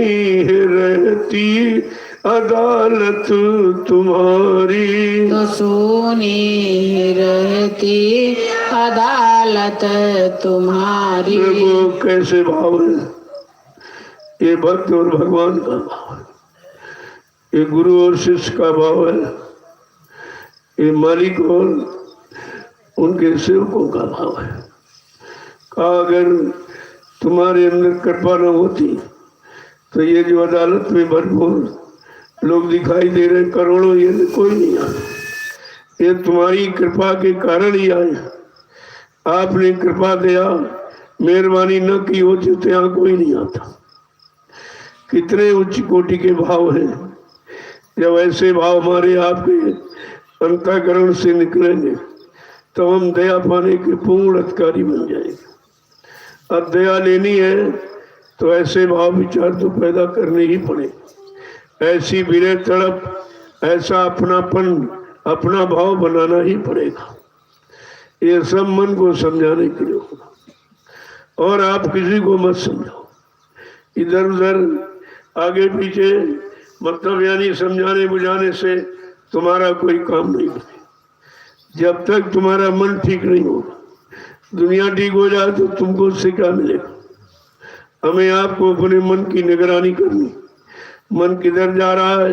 रहती अदालत तुम्हारी, तो सुनी रहती अदालत तुम्हारी। वो कैसे भाव है? ये भक्त और भगवान का भाव है, ये गुरु और शिष्य का भाव है, ये मालिक और उनके सेवकों का भाव है। कहा अगर तुम्हारे अंदर कृपा न होती तो ये जो अदालत में भरपूर लोग दिखाई दे रहे करोड़ों, ये कोई नहीं आया। ये तुम्हारी कृपा के कारण ही आए। आपने कृपा दिया मेहरबानी न की होती तो यहाँ कोई नहीं आता। कितने उच्च कोटि के भाव हैं। जब ऐसे भाव हमारे आपके अंतःकरण से निकलेंगे तो हम दया पाने के पूर्ण अधिकारी बन जाएंगे। अब दया लेनी है तो ऐसे भाव विचार तो पैदा करने ही पड़े। ऐसी विनय तड़प, ऐसा अपनापन, अपना भाव बनाना ही पड़ेगा। ये सब मन को समझाने के लिए होगा। और आप किसी को मत समझाओ, इधर उधर आगे पीछे, मतलब यानी समझाने बुझाने से तुम्हारा कोई काम नहीं बने। जब तक तुम्हारा मन ठीक नहीं होगा, दुनिया ठीक हो जाए तो तुमको उससे क्या मिलेगा। हमें आपको अपने मन की निगरानी करनी। मन किधर जा रहा है,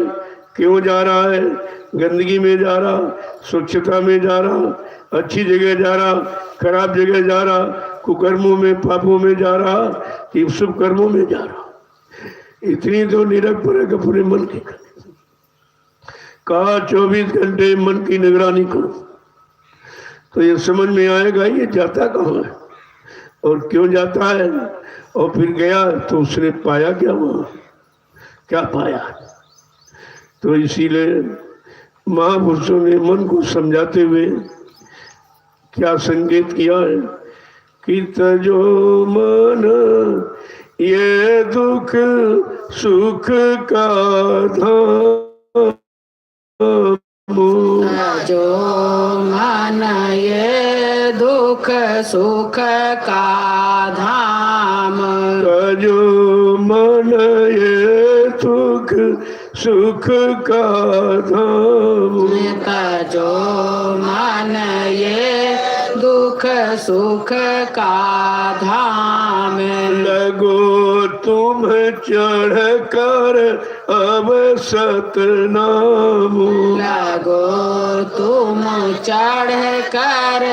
क्यों जा रहा है, गंदगी में जा रहा, स्वच्छता में जा रहा, अच्छी जगह जा रहा, खराब जगह जा रहा, कुकर्मों में पापों में जा रहा कि शुभ कर्मों में जा रहा। इतनी तो निरख परख अपने मन की करनी। कहा 24 घंटे मन की निगरानी करो तो ये समझ में आएगा ये जाता कहाँ है और क्यों जाता है। और फिर गया तो उसने पाया क्या, वहां क्या पाया। तो इसीलिए महापुरुषों ने मन को समझाते हुए क्या संकेत किया है कि तजो मन ये दुख सुख का धाम, जो मन ये दुख सुख का धाम, तजो मन ये दुख सुख का धाम, तजो मन ये दुख सुख का धाम। लगो तुम चढ़ कर अब सतनाम, लगो तुम चढ़ कर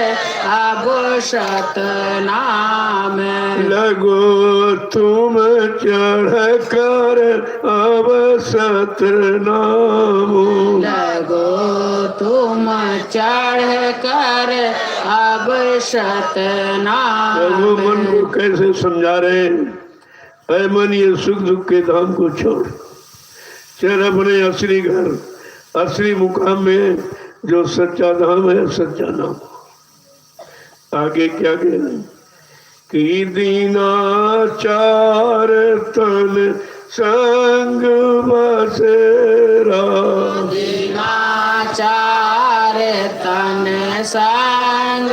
अब सतनाम, लगो तुम चढ़ कर अब सतनाम, लगो तुम चढ़ कर अब सतनाम। वो मन को कैसे समझा रहे हैं, ऐ मन ये सुख दुख के धाम को छोड़, चल अपने असली घर, असली मुकाम में जो सच्चा धाम है, सच्चा नाम। आगे क्या कहना है कि दीनाचार तन संग बसेरा, दीनाचार तन संग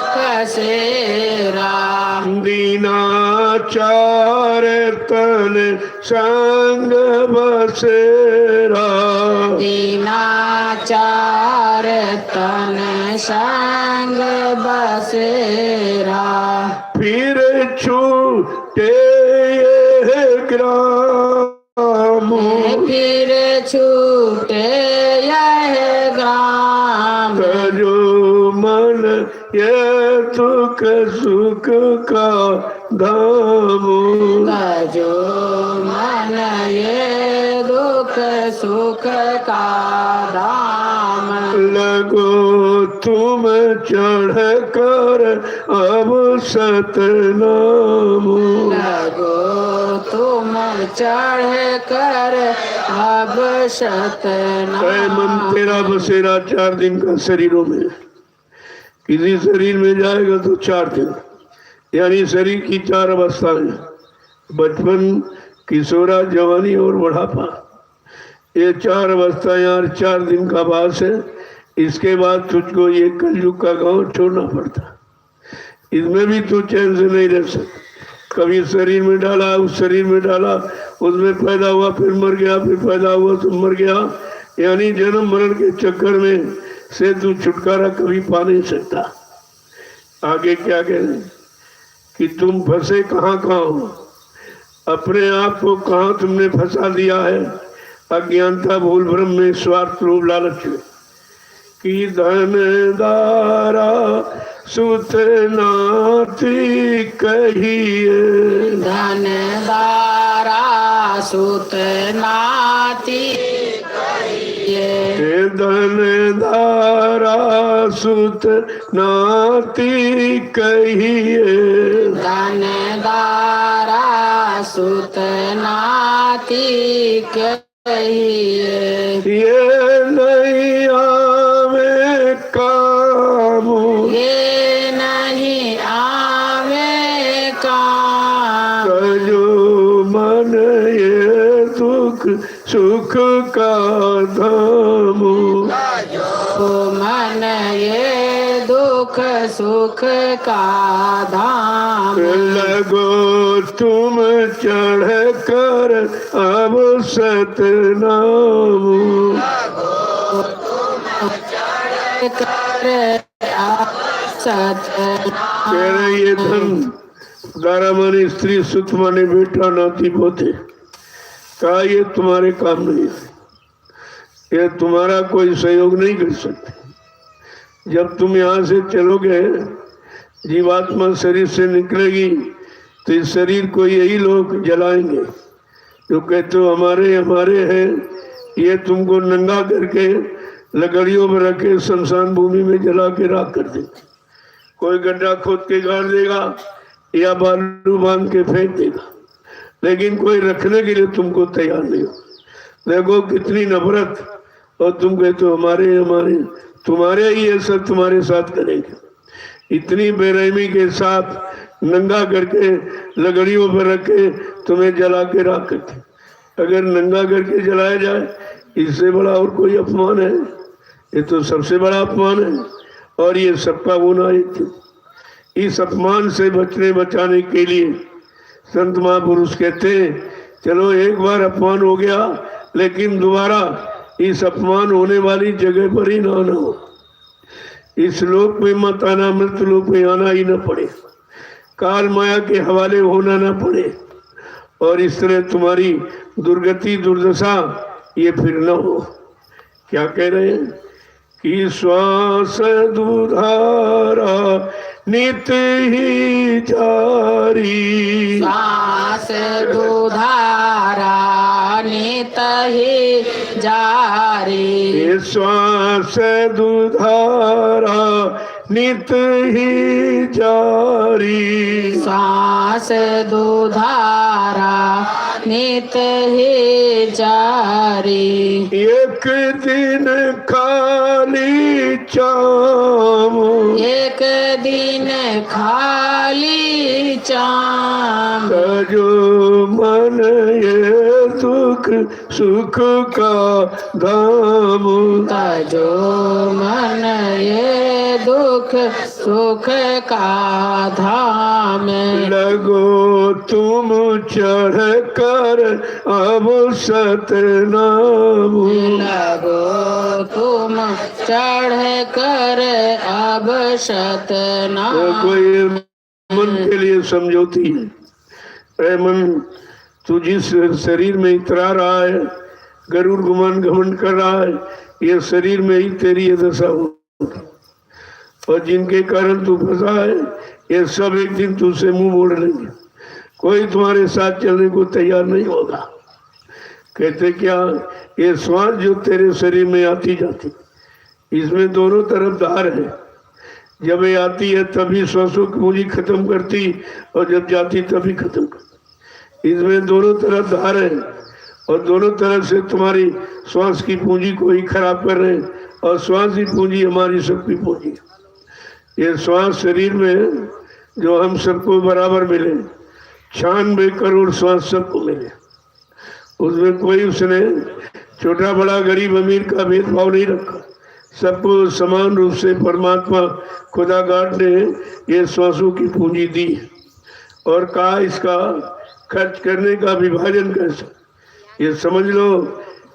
बसेरा, दीनाचार तन संग बसेरा, दीनाचार तन संग बसेरा। फिर छूटे ये ग्राम, फिर छूटे यह ग्राम, तजो मन ये दुख सुख का धाम, तजो मन ये दुख सुख का धाम। लगो तुम चढ़ कर अब सतनाम, लगो तुम चढ़ कर अब सतनाम। ऐ मन तेरा बसेरा 4 दिन का शरीरों में, किसी शरीर में जाएगा तो 4 दिन, यानी शरीर की 4 अवस्थाएं, बचपन, किशोरा, जवानी और बुढ़ापा। ये 4 अवस्थाएं यार 4 दिन का वास है। इसके बाद तुझको ये कलयुग का गांव छोड़ना पड़ता। इसमें भी तू चैन से नहीं रह सकता। कभी शरीर में डाला, उस शरीर में डाला, उसमें पैदा हुआ, फिर मर गया, फिर पैदा हुआ तो मर गया, यानी जन्म मरण के चक्कर में से तू छुटकारा कभी पा नहीं सकता। आगे क्या कह रहे कि तुम फंसे कहाँ कहाँ हो, अपने आप को कहाँ तुमने फंसा दिया है, अज्ञानता, भूल भ्रम में, स्वार्थ, लोभ, लालच में। कि धनदारा सुत नाती कहिए, धनदारा सुत नाती कहिए, धनदारा सुत नाती कहिए। धनदारा सुत नाती कहिए। ये नहीं आवे काम, ये नहीं आवे काम। जो मन ये दुख सुख का धाम। मन ये दुख सुख का धाम। लगो तुम चढ़ कर अब सतनाम। कर सतनाम। ये धन दारा माने स्त्री सुत माने बेटा नाती पोते का ये तुम्हारे काम नहीं है, ये तुम्हारा कोई सहयोग नहीं कर सकते। जब तुम यहाँ से चलोगे, जीवात्मा शरीर से निकलेगी तो इस शरीर को यही लोग जलाएंगे जो कहते हो हमारे हमारे हैं। ये तुमको नंगा करके लकड़ियों में रखे शमशान भूमि में जला के राख कर देंगे। कोई गड्ढा खोद के गाड़ देगा या बालू बांध के फेंक देगा, लेकिन कोई रखने के लिए तुमको तैयार नहीं हो। देखो कितनी नफरत, और तुम कहते हो हमारे हमारे, तुम्हारे ही ये सब तुम्हारे साथ करेंगे। इतनी बेरहमी के साथ नंगा करके लकड़ियों पर रखे तुम्हें जला के राख करते। अगर नंगा करके जलाया जाए इससे बड़ा और कोई अपमान है? ये तो सबसे बड़ा अपमान है, और ये सबका गुनाह है। इस अपमान से बचने बचाने के लिए संत महापुरुष कहते हैं चलो एक बार अपमान हो गया, लेकिन दोबारा इस अपमान होने वाली जगह पर ही ना आना हो। इस लोक में मत आना, मृत लोक में आना ही न पड़े, काल माया के हवाले होना न पड़े, और इस तरह तुम्हारी दुर्गति दुर्दशा ये फिर न हो। क्या कह रहे हैं कि श्वास दुधारा नित ही जारी। श्वास दुधारा नित ही जारी। श्वास दुधारा नित ही जारी। श्वास दुधारा नित ही जारी। एक दिन खाली चाम, एक दिन खाली चाम। जो मन ये दुख सुख का धाम। जो मन ये दुख सुख का धाम। लगो तुम चढ़ कर अब सतनाम। लगो तुम चढ़ कर अब सतनाम। कोई मन के लिए समझौती है। ऐ मन, तू जिस शरीर में इतरा रहा है, गरुड़ गुमान घमंड कर रहा है, ये शरीर में ही तेरी ये दशा होगी, और जिनके कारण तू फंसा है ये सब एक दिन तुझसे मुंह मोड़ लेंगे। कोई तुम्हारे साथ चलने को तैयार नहीं होगा। कहते क्या, ये श्वास जो तेरे शरीर में आती जाती, इसमें दोनों तरफ धार है। जब ये आती है तभी श्वासों की पूंजी खत्म करती, और जब जाती तभी खत्म करती। इसमें दोनों तरफ धार है, और दोनों तरफ से तुम्हारी श्वास की पूंजी को ही खराब कर रहे हैं, और श्वास की पूंजी हमारी सबकी पूंजी। ये श्वास शरीर में जो हम सबको बराबर मिले, 96 करोड़ श्वास सबको मिले, उसमें कोई उसने छोटा बड़ा गरीब अमीर का भेदभाव नहीं रखा। सबको समान रूप से परमात्मा खुदा गाड ने ये श्वासों की पूंजी दी, और कहा इसका खर्च करने का विभाजन कैसे। ये समझ लो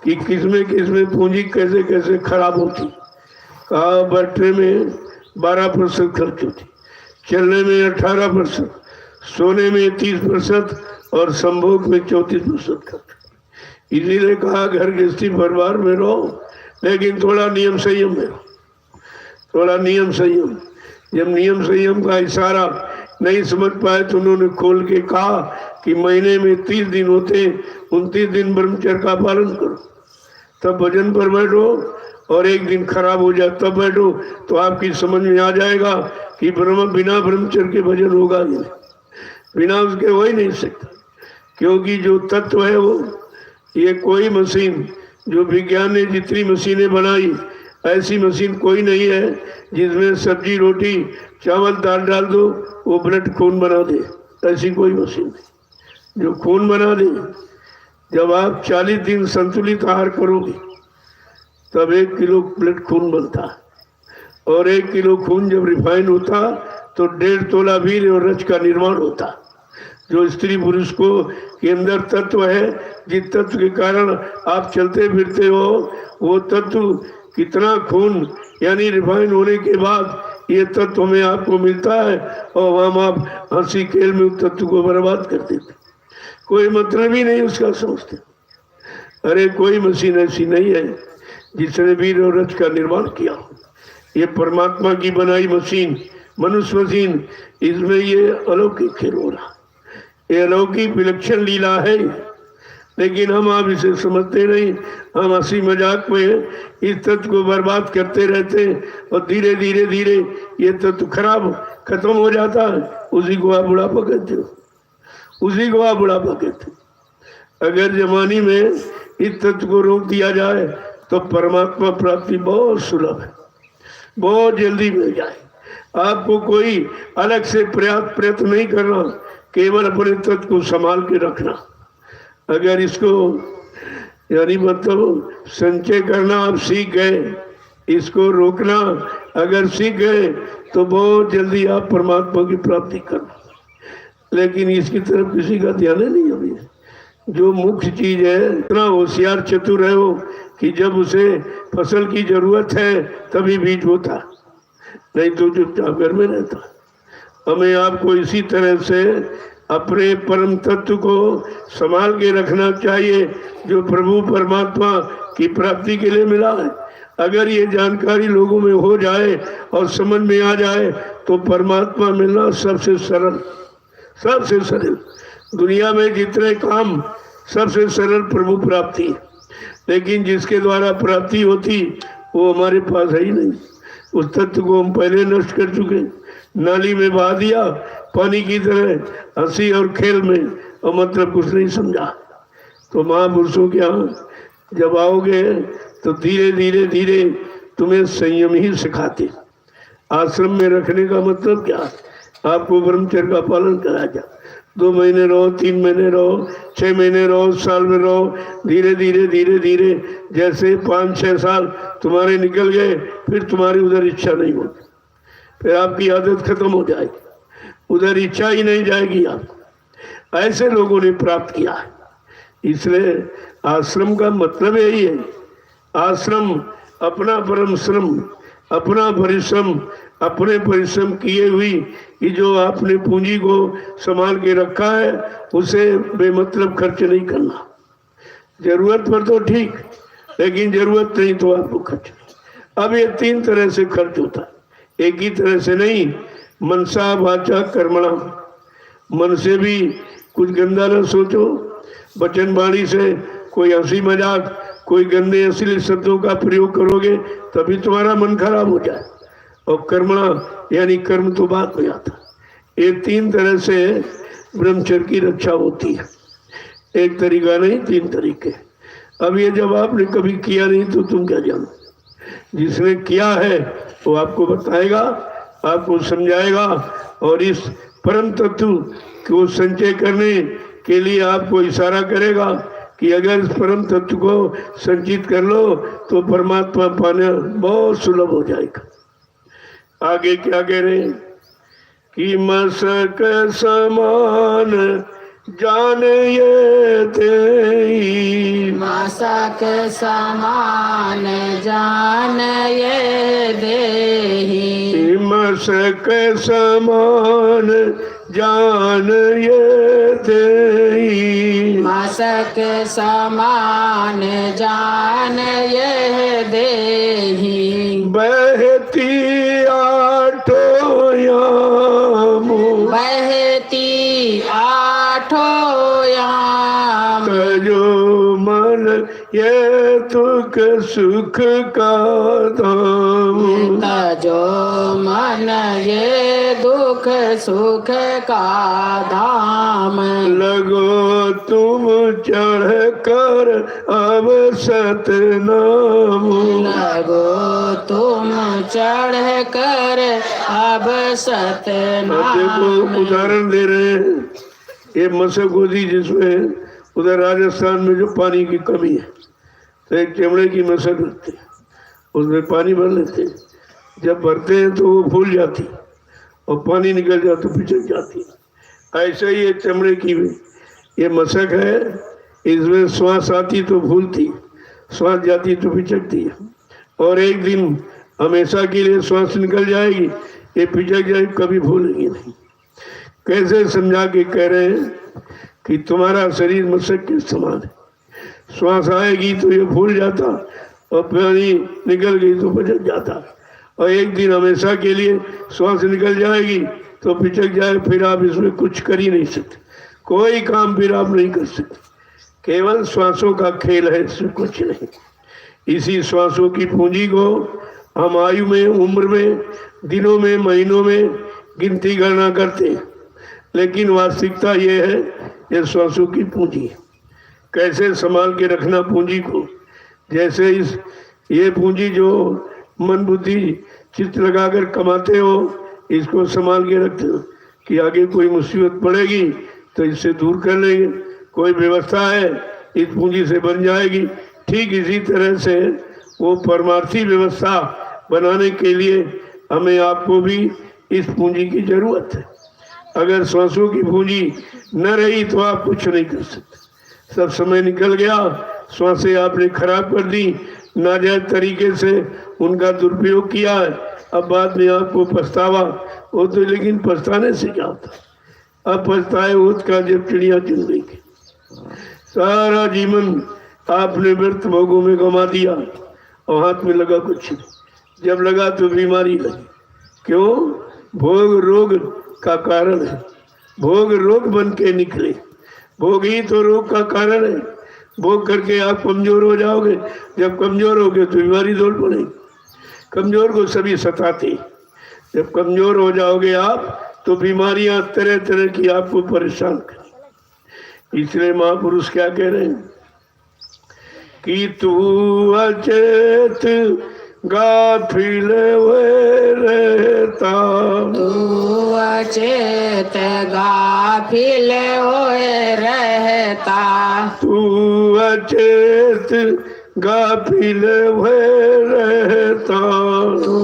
कि किसमें पूंजी कैसे कैसे खराब होती। कहा बैठने में 12% खर्च होती, चलने में 18%, सोने में 30% और संभोग में 34% खर्च। इसीलिए कहा घर गृहस्थी परिवार में रहो, लेकिन थोड़ा नियम संयम में रहो, थोड़ा नियम संयम। जब नियम संयम का इशारा नहीं समझ पाए तो उन्होंने खोल के कहा कि महीने में 30 दिन होते, 29 दिन ब्रह्मचर्य का पालन करो, तब भजन पर बैठो, और एक दिन खराब हो जाए तब बैठो तो आपकी समझ में आ जाएगा कि बिना ब्रह्मचर्य के भजन होगा नहीं, बिना उसके हो ही नहीं सकता। क्योंकि जो तत्व है वो, ये कोई मशीन, जो विज्ञान ने जितनी मशीनें बनाई ऐसी मशीन कोई नहीं है जिसमें सब्जी रोटी चावल दाल डाल दो वो ब्लड खून बना दे, ऐसी कोई मशीन नहीं जो खून बना दे। जब आप 40 दिन संतुलित आहार करोगे तब 1 किलो ब्लड खून बनता है, और 1 किलो खून जब रिफाइन होता तो 1.5 तोला वीर्य और रज का निर्माण होता। जो स्त्री पुरुष को के अंदर तत्व है, जिस तत्व के कारण आप चलते फिरते हो, वो तत्व कितना खून यानी रिफाइन होने के बाद ये तत्व में आपको मिलता है, और हम आप हंसी खेल में उस तत्व को बर्बाद कर देते, कोई मतलब ही नहीं उसका समझते। अरे कोई मशीन ऐसी नहीं है जिसने वीर और रज का निर्माण किया हो, ये परमात्मा की बनाई मशीन, मनुष्य मशीन, इसमें ये अलौकिक खेल हो रहा, ये अलौकिक विलक्षण लीला है। लेकिन हम आप इसे समझते नहीं, हम हंसी मजाक में इस तत्व को बर्बाद करते रहते हैं, और धीरे धीरे धीरे ये तत्व खराब खत्म हो जाता है। उसी को आप बुढ़ापा कहते हो, उसी को आप बुढ़ापा कहते हो। अगर जमाने में इस तत्व को रोक दिया जाए तो परमात्मा प्राप्ति बहुत सुलभ है, बहुत जल्दी मिल जाए। आपको कोई अलग से प्रयत्न नहीं करना, केवल अपने तत्व को संभाल के रखना। अगर इसको यानी मतलब संचय करना आप सीख गए, इसको रोकना अगर सीख गए तो बहुत जल्दी आप परमात्मा की प्राप्ति करना। लेकिन इसकी तरफ किसी का ध्यान नहीं अभी। जो मुख्य चीज है, इतना होशियार चतुर है वो कि जब उसे फसल की जरूरत है तभी बीज होता, नहीं तो चुपचाप घर में रहता। हमें आपको इसी तरह से अपने परम तत्व को संभाल के रखना चाहिए जो प्रभु परमात्मा की प्राप्ति के लिए मिला है। अगर ये जानकारी लोगों में हो जाए और समझ में आ जाए तो परमात्मा मिलना सबसे सरल, सबसे सरल। दुनिया में जितने काम सबसे सरल प्रभु प्राप्ति, लेकिन जिसके द्वारा प्राप्ति होती वो हमारे पास है ही नहीं। उस तत्व को हम पहले नष्ट कर चुके, नाली में बहा दिया पानी की तरह, हंसी और खेल में, और मतलब कुछ नहीं समझा। तो महापुरुषों के यहाँ जब आओगे तो धीरे धीरे धीरे तुम्हें संयम ही सिखाते। आश्रम में रखने का मतलब क्या, आपको ब्रह्मचर्य का पालन कराया जाए। 2 महीने रहो, 3 महीने रहो, 6 महीने रहो, साल में रहो, धीरे धीरे धीरे धीरे जैसे 5-6 साल तुम्हारे निकल गए, फिर तुम्हारी उधर इच्छा नहीं होगी, फिर आपकी आदत खत्म हो जाएगी, उधर इच्छा ही नहीं जाएगी आपको। ऐसे लोगों ने प्राप्त किया है। इसलिए आश्रम का मतलब यही है, आश्रम अपना परम श्रम, अपना परिश्रम, अपने परिश्रम किए हुई कि जो आपने पूंजी को संभाल के रखा है उसे बेमतलब खर्च नहीं करना। जरूरत पर तो ठीक, लेकिन जरूरत नहीं तो आपको खर्च नहीं। अब ये 3 तरह से खर्च होता है, एक ही तरह से नहीं। मनसा वाचा कर्मणा, मन से भी कुछ गंदा न सोचो, वचन वाणी से कोई हंसी मजाक, कोई गंदे अश्लील शब्दों का प्रयोग करोगे तभी तुम्हारा मन खराब हो जाए। और कर्मणा यानी कर्म तो बात में आता। ये 3 तरह से ब्रह्मचर्य की रक्षा होती है, एक तरीका नहीं 3 तरीके। अब ये जब आपने कभी किया नहीं तो तुम क्या जानो, जिसने किया है वो आपको बताएगा, आपको समझाएगा, और इस परम तत्व को संचय करने के लिए आपको इशारा करेगा कि अगर इस परम तत्व को संचित कर लो तो परमात्मा पाना बहुत सुलभ हो जाएगा। आगे क्या कह रहे हैं कि मसक समान जान ये तेई, मसक समान जान ये देही, मसक समान जान ये तेई, मसक समान जान ये देही, बहती आठों याम, बहती आठों याम, जो मन ये दुख सुख का धाम। तजो मन ये दुख सुख का धाम। लगो तुम चढ़ कर अब सतनाम। लगो तुम चढ़ कर अब देखो सतनाम। उदाहरण दे रहे हैं, ये मशक होती जिसमें उधर राजस्थान में जो पानी की कमी है, तो एक चमड़े की मशक रखते हैं, उसमें पानी भर लेते हैं। जब भरते हैं तो वो फूल जाती और पानी निकल जाता तो पिचक जाती। ऐसे ही ये चमड़े की भी ये मशक है, इसमें श्वास आती तो फूलती, श्वास जाती तो पिचकती है। और एक दिन हमेशा के लिए श्वास निकल जाएगी, ये पिचक जाएगी, कभी भूलेगी नहीं। कैसे समझा के कह रहे हैं कि तुम्हारा शरीर मशक के समान है, श्वास आएगी तो ये फूल जाता और पानी निकल गई तो पिचक जाता। और एक दिन हमेशा के लिए श्वास निकल जाएगी तो पिचक जाए, फिर आप इसमें कुछ कर ही नहीं सकते, कोई काम फिर आप नहीं कर सकते। केवल श्वासों का खेल है, इसमें कुछ नहीं। इसी श्वासों की पूंजी को हम आयु में, उम्र में, दिनों में, महीनों में गिनती गणना करते हैं, लेकिन वास्तविकता ये है ये श्वासों की पूंजी है। कैसे संभाल के रखना पूंजी को, जैसे इस ये पूंजी जो मन बुद्धि चित्त लगाकर कमाते हो, इसको संभाल के रखते हो कि आगे कोई मुसीबत पड़ेगी तो इससे दूर कर लेंगे, कोई व्यवस्था है इस पूंजी से बन जाएगी। ठीक इसी तरह से वो परमार्थी व्यवस्था बनाने के लिए हमें आपको भी इस पूंजी की जरूरत है। अगर श्वासों की पूंजी न रही तो आप कुछ नहीं कर सकते। सब समय निकल गया, श्वासें आपने खराब कर दी, नाजायज तरीके से उनका दुरुपयोग किया है, अब बाद में आपको पछतावा हो तो, लेकिन पछताने से क्या होता, अब पछताए होत का जब चिड़िया चुन गई। सारा जीवन आपने व्यर्थ भोगों में गंवा दिया और हाथ में लगा कुछ नहीं, जब लगा तो बीमारी लगी। क्यों? भोग रोग का कारण है, भोग रोग बन के निकले, भोग ही तो रोग का कारण है। भोग करके आप कमजोर हो जाओगे, जब कमजोर होगे तो बीमारी दौड़ पड़ेगी। कमजोर को सभी सताते, जब कमजोर हो जाओगे आप तो बीमारियां तरह तरह की आपको परेशान करें। इसलिए महापुरुष क्या कह रहे हैं कि तू अचेत गाफिल हुए रहता। तू अचेत गाफिल होए रहता। तू अचेत गाफिल हुए रहता। तू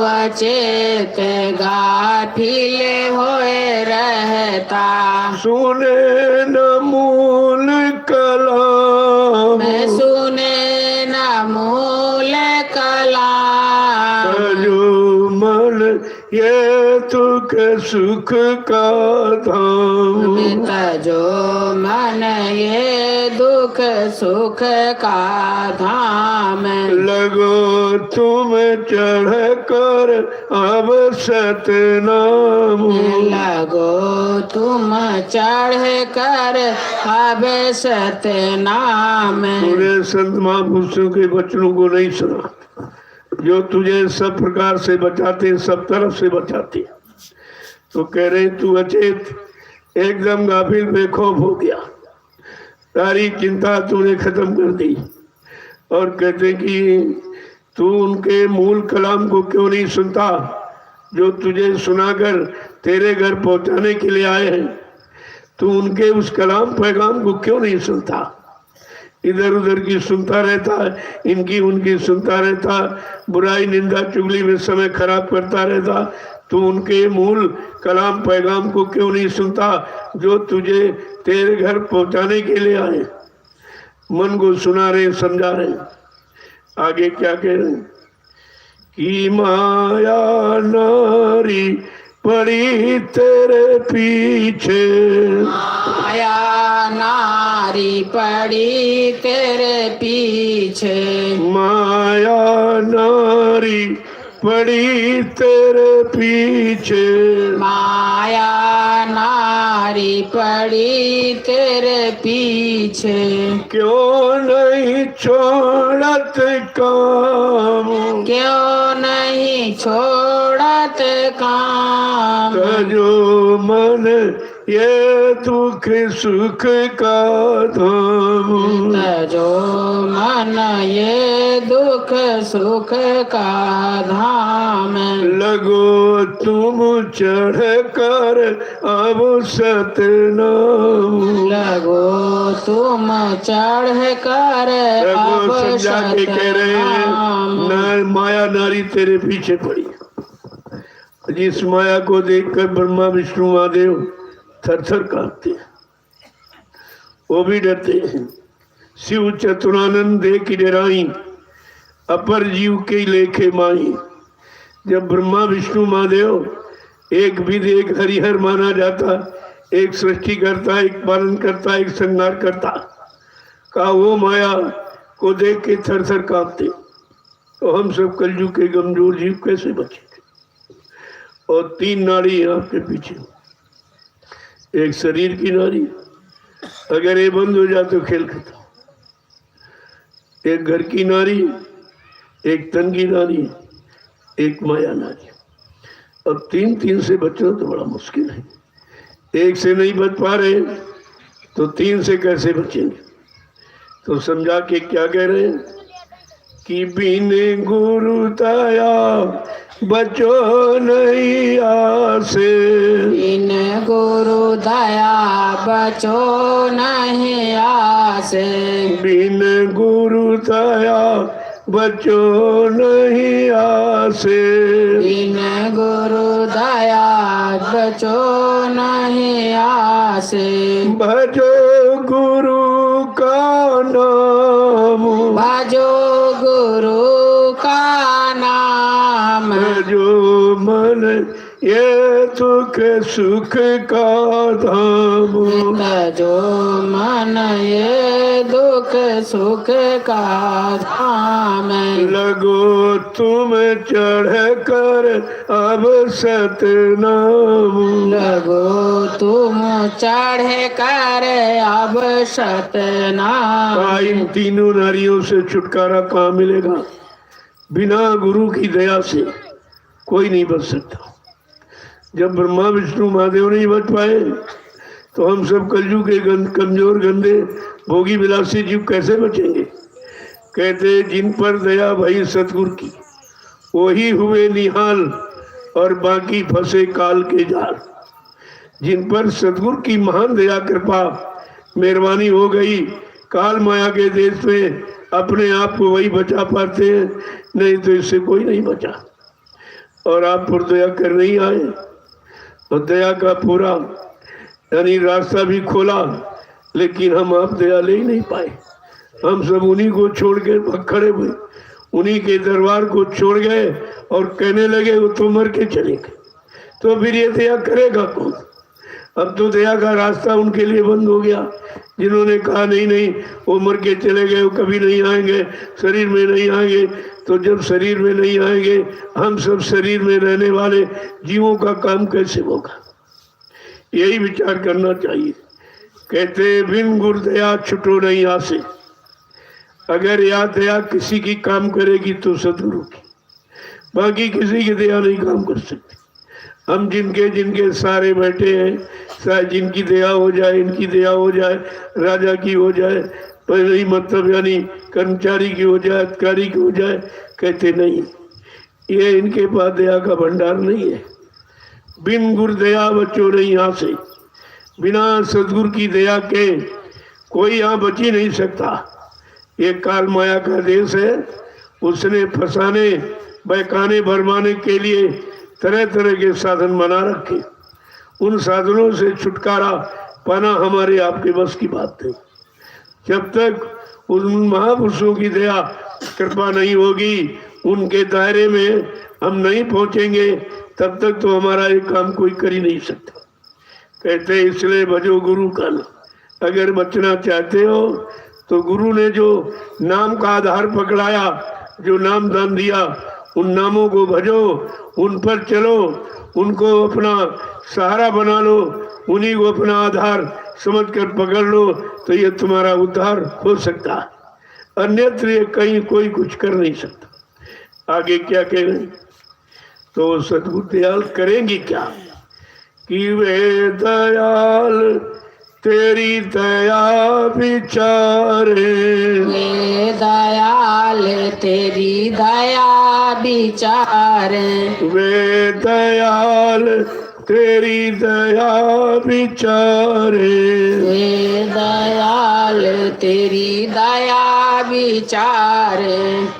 अचेत गाफिल होए रहता। सुने न मूल कलाम। सुने न मूल कलाम। तजो मन ये दुख सुख का धाम। तजो मन ये दुख सुख का धाम। लगो तुम चढ़ कर अब सतनाम। लगो तुम चढ़ कर अब सतनाम। पूरे संत महापुरुषों के वचनों को नहीं सुना, जो तुझे सब प्रकार से बचाते, सब तरफ से बचाते। तो कह रहे तू अचेत एकदम गाफिल बेखौफ हो गया, सारी चिंता तूने खत्म कर दी। और कहते कि तू उनके मूल कलाम को क्यों नहीं सुनता जो तुझे सुनाकर तेरे घर पहुंचाने के लिए आए हैं। तू उनके उस कलाम पैगाम को क्यों नहीं सुनता, इधर उधर की सुनता रहता है, इनकी उनकी सुनता रहता, बुराई निंदा चुगली में समय खराब करता रहता। तू उनके मूल कलाम पैगाम को क्यों नहीं सुनता जो तुझे तेरे घर पहुंचाने के लिए आए। मन को सुना रहे, समझा रहे। आगे क्या कह रहे हैं कि माया नारी पड़ी तेरे पीछे। माया नारी पड़ी तेरे पीछे। माया नारी पड़ी तेरे पीछे, माया नारी पड़ी तेरे पीछे, क्यों नहीं छोड़त काम, क्यों नहीं छोड़त काम। तजो मन ये दुख सुख का धाम, तजो मन ये दुख सुख का धाम। लगो तुम चढ़ कर अब सतनाम, लगो तुम चढ़ कर लगो अब समझा के कह रहे हैं सतनाम। माया नारी तेरे पीछे पड़ी। जिस माया को देखकर ब्रह्मा विष्णु महादेव थर थर कांपते हैं, वो भी डरते हैं। शिव चतुरानंद दे की डराई, अपर जीव के लेखे माई। जब ब्रह्मा विष्णु महादेव एक विध एक हरिहर माना जाता, एक सृष्टि करता, एक पालन करता, एक संहार करता, का वो माया को देख के थर थर कांपते। तो हम सब कलयुग के कमजोर जीव कैसे बचेंगे? और तीन नाड़ी है आपके पीछे, एक शरीर की नाड़ी, अगर ये बंद हो जाए तो खेल खत्म। एक घर की नारी, एक तन की नारी, एक माया नारी। अब तीन तीन से बचना तो बड़ा मुश्किल है। एक से नहीं बच पा रहे तो तीन से कैसे बचेंगे? तो समझा के क्या कह रहे हैं कि बिन गुरु दया बचो नहीं आसे, बिन गुरु दया बचो नहीं आसे, बिन गुरु दया बचो नहीं आसे, बिन गुरु दया बचो नहीं आसे। भजो गुरु का नाम, भजो गुरु का नाम, भजो मन ये सुख सुख का धाम, भजो मन ये दुख सुख का धाम। लगो तुम चढ़ कर अब सतनाम, लगो तुम चढ़ कर अब सतनाम। इन तीनों नारियों से छुटकारा कहाँ मिलेगा? बिना गुरु की दया से कोई नहीं बच सकता। जब ब्रह्मा विष्णु महादेव नहीं बच पाए तो हम सब कलयुग के कमजोर गंदे भोगी विलासी जीव कैसे बचेंगे? कहते जिन पर दया भई सतगुरु की, वही हुए निहाल और बाकी फंसे काल के जाल। जिन पर सतगुरु की महान दया कृपा मेहरबानी हो गई, काल माया के देश में अपने आप को वही बचा पाते हैं, नहीं तो इससे कोई नहीं बचा। और आप पर दया करने ही आए और दया का पूरा यानी रास्ता भी खोला, लेकिन हम आप दया ले ही नहीं पाए। हम सब उन्हीं को छोड़ के खड़े हुए, उन्हीं के दरबार को छोड़ गए और कहने लगे वो तो मर के चले गए, तो फिर ये दया करेगा कौन? अब तो दया का रास्ता उनके लिए बंद हो गया जिन्होंने कहा नहीं नहीं वो मर के चले गए, वो कभी नहीं आएंगे, शरीर में नहीं आएंगे। तो जब शरीर में नहीं आएंगे, हम सब शरीर में रहने वाले जीवों का काम कैसे होगा? यही विचार करना चाहिए। कहते बिन गुरु दया छुटो नहीं आसे। अगर या दया किसी की काम करेगी तो सदगुरु की, बाकी किसी की दया नहीं काम कर सकती। हम जिनके जिनके सारे बैठे हैं, चाहे जिनकी दया हो जाए, इनकी दया हो जाए, राजा की हो जाए, पहले ही मतलब यानी कर्मचारी की हो जाए, अधिकारी की हो जाए, कहते नहीं, ये इनके पास दया का भंडार नहीं है। बिन गुरु दया बचो नहीं यहाँ से। बिना सदगुरु की दया के कोई यहाँ बच ही नहीं सकता। ये काल माया का देश है, उसने फंसाने बहकाने भरमाने के लिए तरह तरह के साधन बना रखे। उन साधनों से छुटकारा पाना हमारे आपके बस की बात नहीं। जब तक उन महापुरुषों की दया कृपा नहीं होगी, उनके दायरे में हम नहीं पहुंचेंगे, तब तक तो हमारा ये काम कोई कर ही नहीं सकता। कहते इसलिए भजो गुरु का नाम। अगर बचना चाहते हो तो गुरु ने जो नाम का आधार पकड़ाया, जो नाम दान दिया, उन नामों को भजो, उन पर चलो, उनको अपना सहारा बना लो, उन्हीं को अपना आधार समझकर पकड़ लो, तो ये तुम्हारा उद्धार हो सकता है। अन्यत्र ये कहीं कोई कुछ कर नहीं सकता। आगे क्या कह रहे हैं? तो सद्गुरु दयाल करेंगे क्या कि वे दयाल तेरी दया विचारे, वे दयाल तेरी दया विचारे, वे दयाल तेरी दया विचारे, वे दयाल तेरी दया विचारे,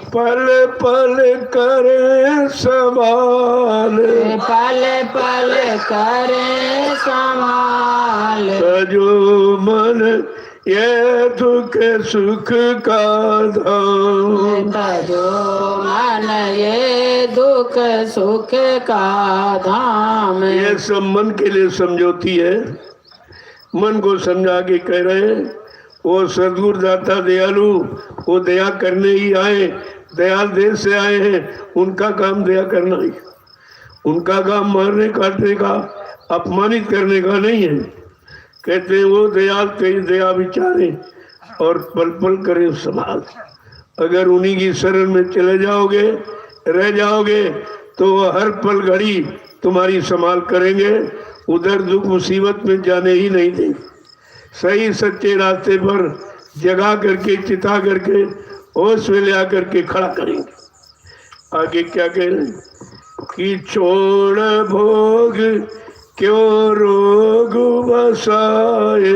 पल पल करे संभाल, पल पल करे संभाल, सजो मन ये दुख सुख का धाम, तजो मन ये दुख सुख का धाम। ये सब मन के लिए समझौती है। मन को समझा के कह रहे हैं वो सद्गुरु दाता दयालु, वो दया करने ही आए, दयाल देश से आए हैं, उनका काम दया करना ही, उनका काम मारने काटने का अपमानित करने का नहीं है। कहते हैं वो दयाल तेरी दया विचारे और पल पल करे संभाल। अगर उन्हीं की शरण में चले जाओगे, रह जाओगे, तो वो हर पल घड़ी तुम्हारी संभाल करेंगे, उधर दुख मुसीबत में जाने ही नहीं देंगे। सही सच्चे रास्ते पर जगा करके, चिता करके, होश में ले आकर के खड़ा करेंगे। आगे क्या कह रहे हैं कि छोड़ भोग क्यों रोग बसाए,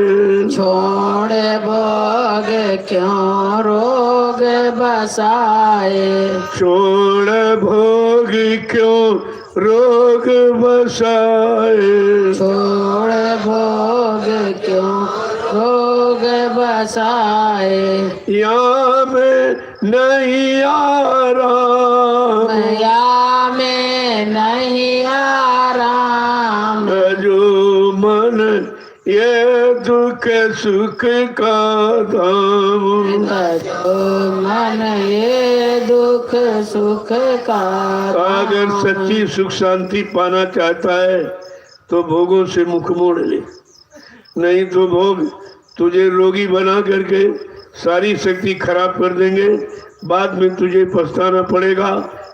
छोड़ भोग क्यों रोग बसाए, छोड़ भोग क्यों रोग बसाए, छोड़ भोग क्यों रोग बसाए, यहाँ में नहीं आराम, या में नहीं आराम, जो मन ये दुख सुख का धाम, तजो मन ये दुख सुख का धाम। अगर सच्ची सुख शांति पाना चाहता है तो भोगों से मुख मोड़ ले, नहीं तो भोग तुझे रोगी बना करके सारी शक्ति खराब कर देंगे। बाद में तुझे पछताना पड़ेगा,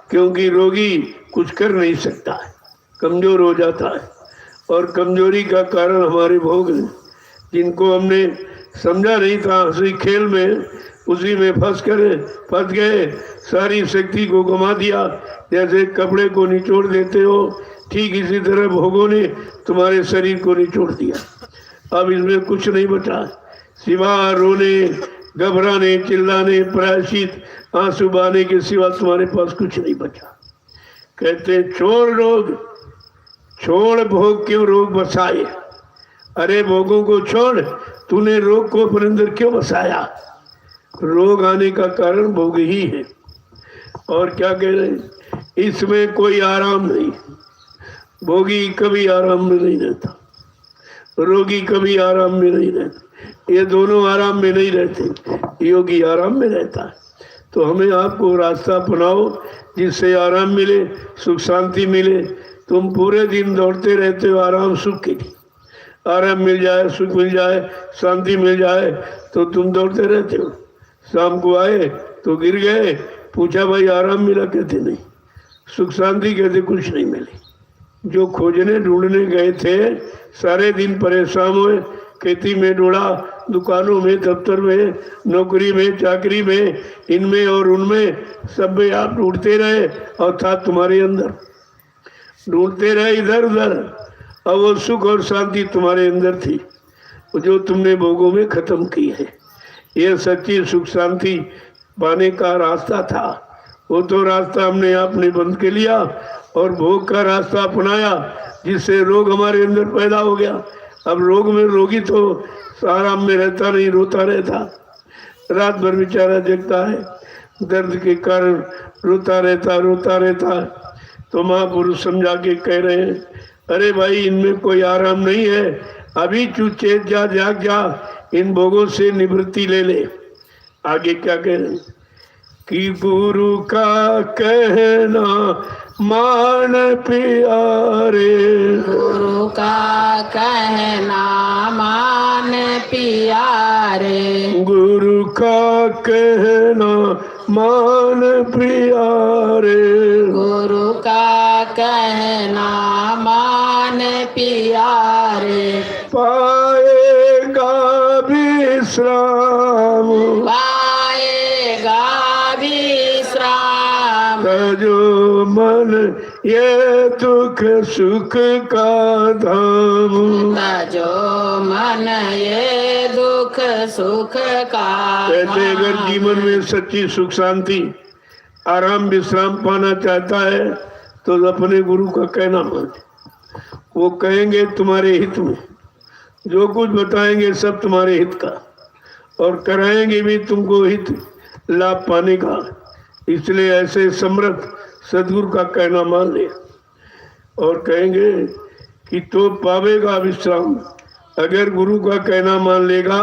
क्योंकि रोगी कुछ कर नहीं सकता है, कमजोर हो जाता है, और कमजोरी का कारण हमारे भोग हैं, जिनको हमने समझा नहीं था। हंसी खेल में उसी में फंस गए, सारी शक्ति को गंवा दिया। जैसे कपड़े को निचोड़ देते हो, ठीक इसी तरह भोगों ने तुम्हारे शरीर को निचोड़ दिया। अब इसमें कुछ नहीं बचा, सिवा रोने, घबराने, चिल्लाने, प्रायश्चित, आंसू बहाने के सिवा तुम्हारे पास कुछ नहीं बचा। कहते छोड़ रोग, छोड़ भोग क्यों रोग बसाए। अरे भोगों को छोड़, तूने रोग को अपने अंदर क्यों बसाया? रोग आने का कारण भोग ही है। और क्या कह रहे हैं, इसमें कोई आराम नहीं। भोगी कभी आराम में नहीं रहता, रोगी कभी आराम में नहीं रहता, ये दोनों आराम में नहीं रहते, योगी आराम में रहता है। तो हमें आपको रास्ता अपनाओ जिससे आराम मिले, सुख शांति मिले। तुम पूरे दिन दौड़ते रहते हो आराम सुख के लिए, आराम मिल जाए, सुख मिल जाए, शांति मिल जाए, तो तुम दौड़ते रहते हो। शाम को आए तो गिर गए, पूछा भाई आराम मिला? कहते नहीं। सुख शांति कहते कुछ नहीं मिली। जो खोजने ढूंढने गए थे सारे दिन परेशान हुए, खेती में ढूंढा, दुकानों में, दफ्तर में, नौकरी में, चाकरी में, इनमें और उनमें, सब में आप ढूंढते रहे, और था तुम्हारे अंदर, ढूंढते रहे इधर उधर, और वो सुख और शांति तुम्हारे अंदर थी, जो तुमने भोगों में खत्म की है। ये सच्ची सुख शांति पाने का रास्ता था, वो तो रास्ता हमने आपने बंद कर लिया और भोग का रास्ता अपनाया, जिससे रोग हमारे अंदर पैदा हो गया। अब रोग में रोगी तो आराम में रहता नहीं, रोता रहता, रात भर बेचारा जगता है, दर्द के कारण रोता रहता। तो महापुरुष समझा के कह रहे हैं, अरे भाई इनमें कोई आराम नहीं है, अभी चेत जा, जाग जा, इन भोगों से निवृत्ति ले ले। आगे क्या कह रहे हैं कि गुरु का कहना मान प्यारे, गुरु का कहना मान प्यारे, गुरु का कहना मान प्यारे, गुरु का कहना मान प्यारे, पाएगा विश्राम, पाएगा विश्राम, जो मन ये दुख सुख का धाम, जो मन ये दुख सुख का कहते अगर जीवन में सच्ची सुख शांति आराम विश्राम पाना चाहता है तो अपने गुरु का कहना माने। वो कहेंगे तुम्हारे हित में, जो कुछ बताएंगे सब तुम्हारे हित का, और कराएंगे भी तुमको हित लाभ पाने का। इसलिए ऐसे समर्थ सदगुरु का कहना मान ले और कहेंगे कि तो पावेगा विश्राम। अगर गुरु का कहना मान लेगा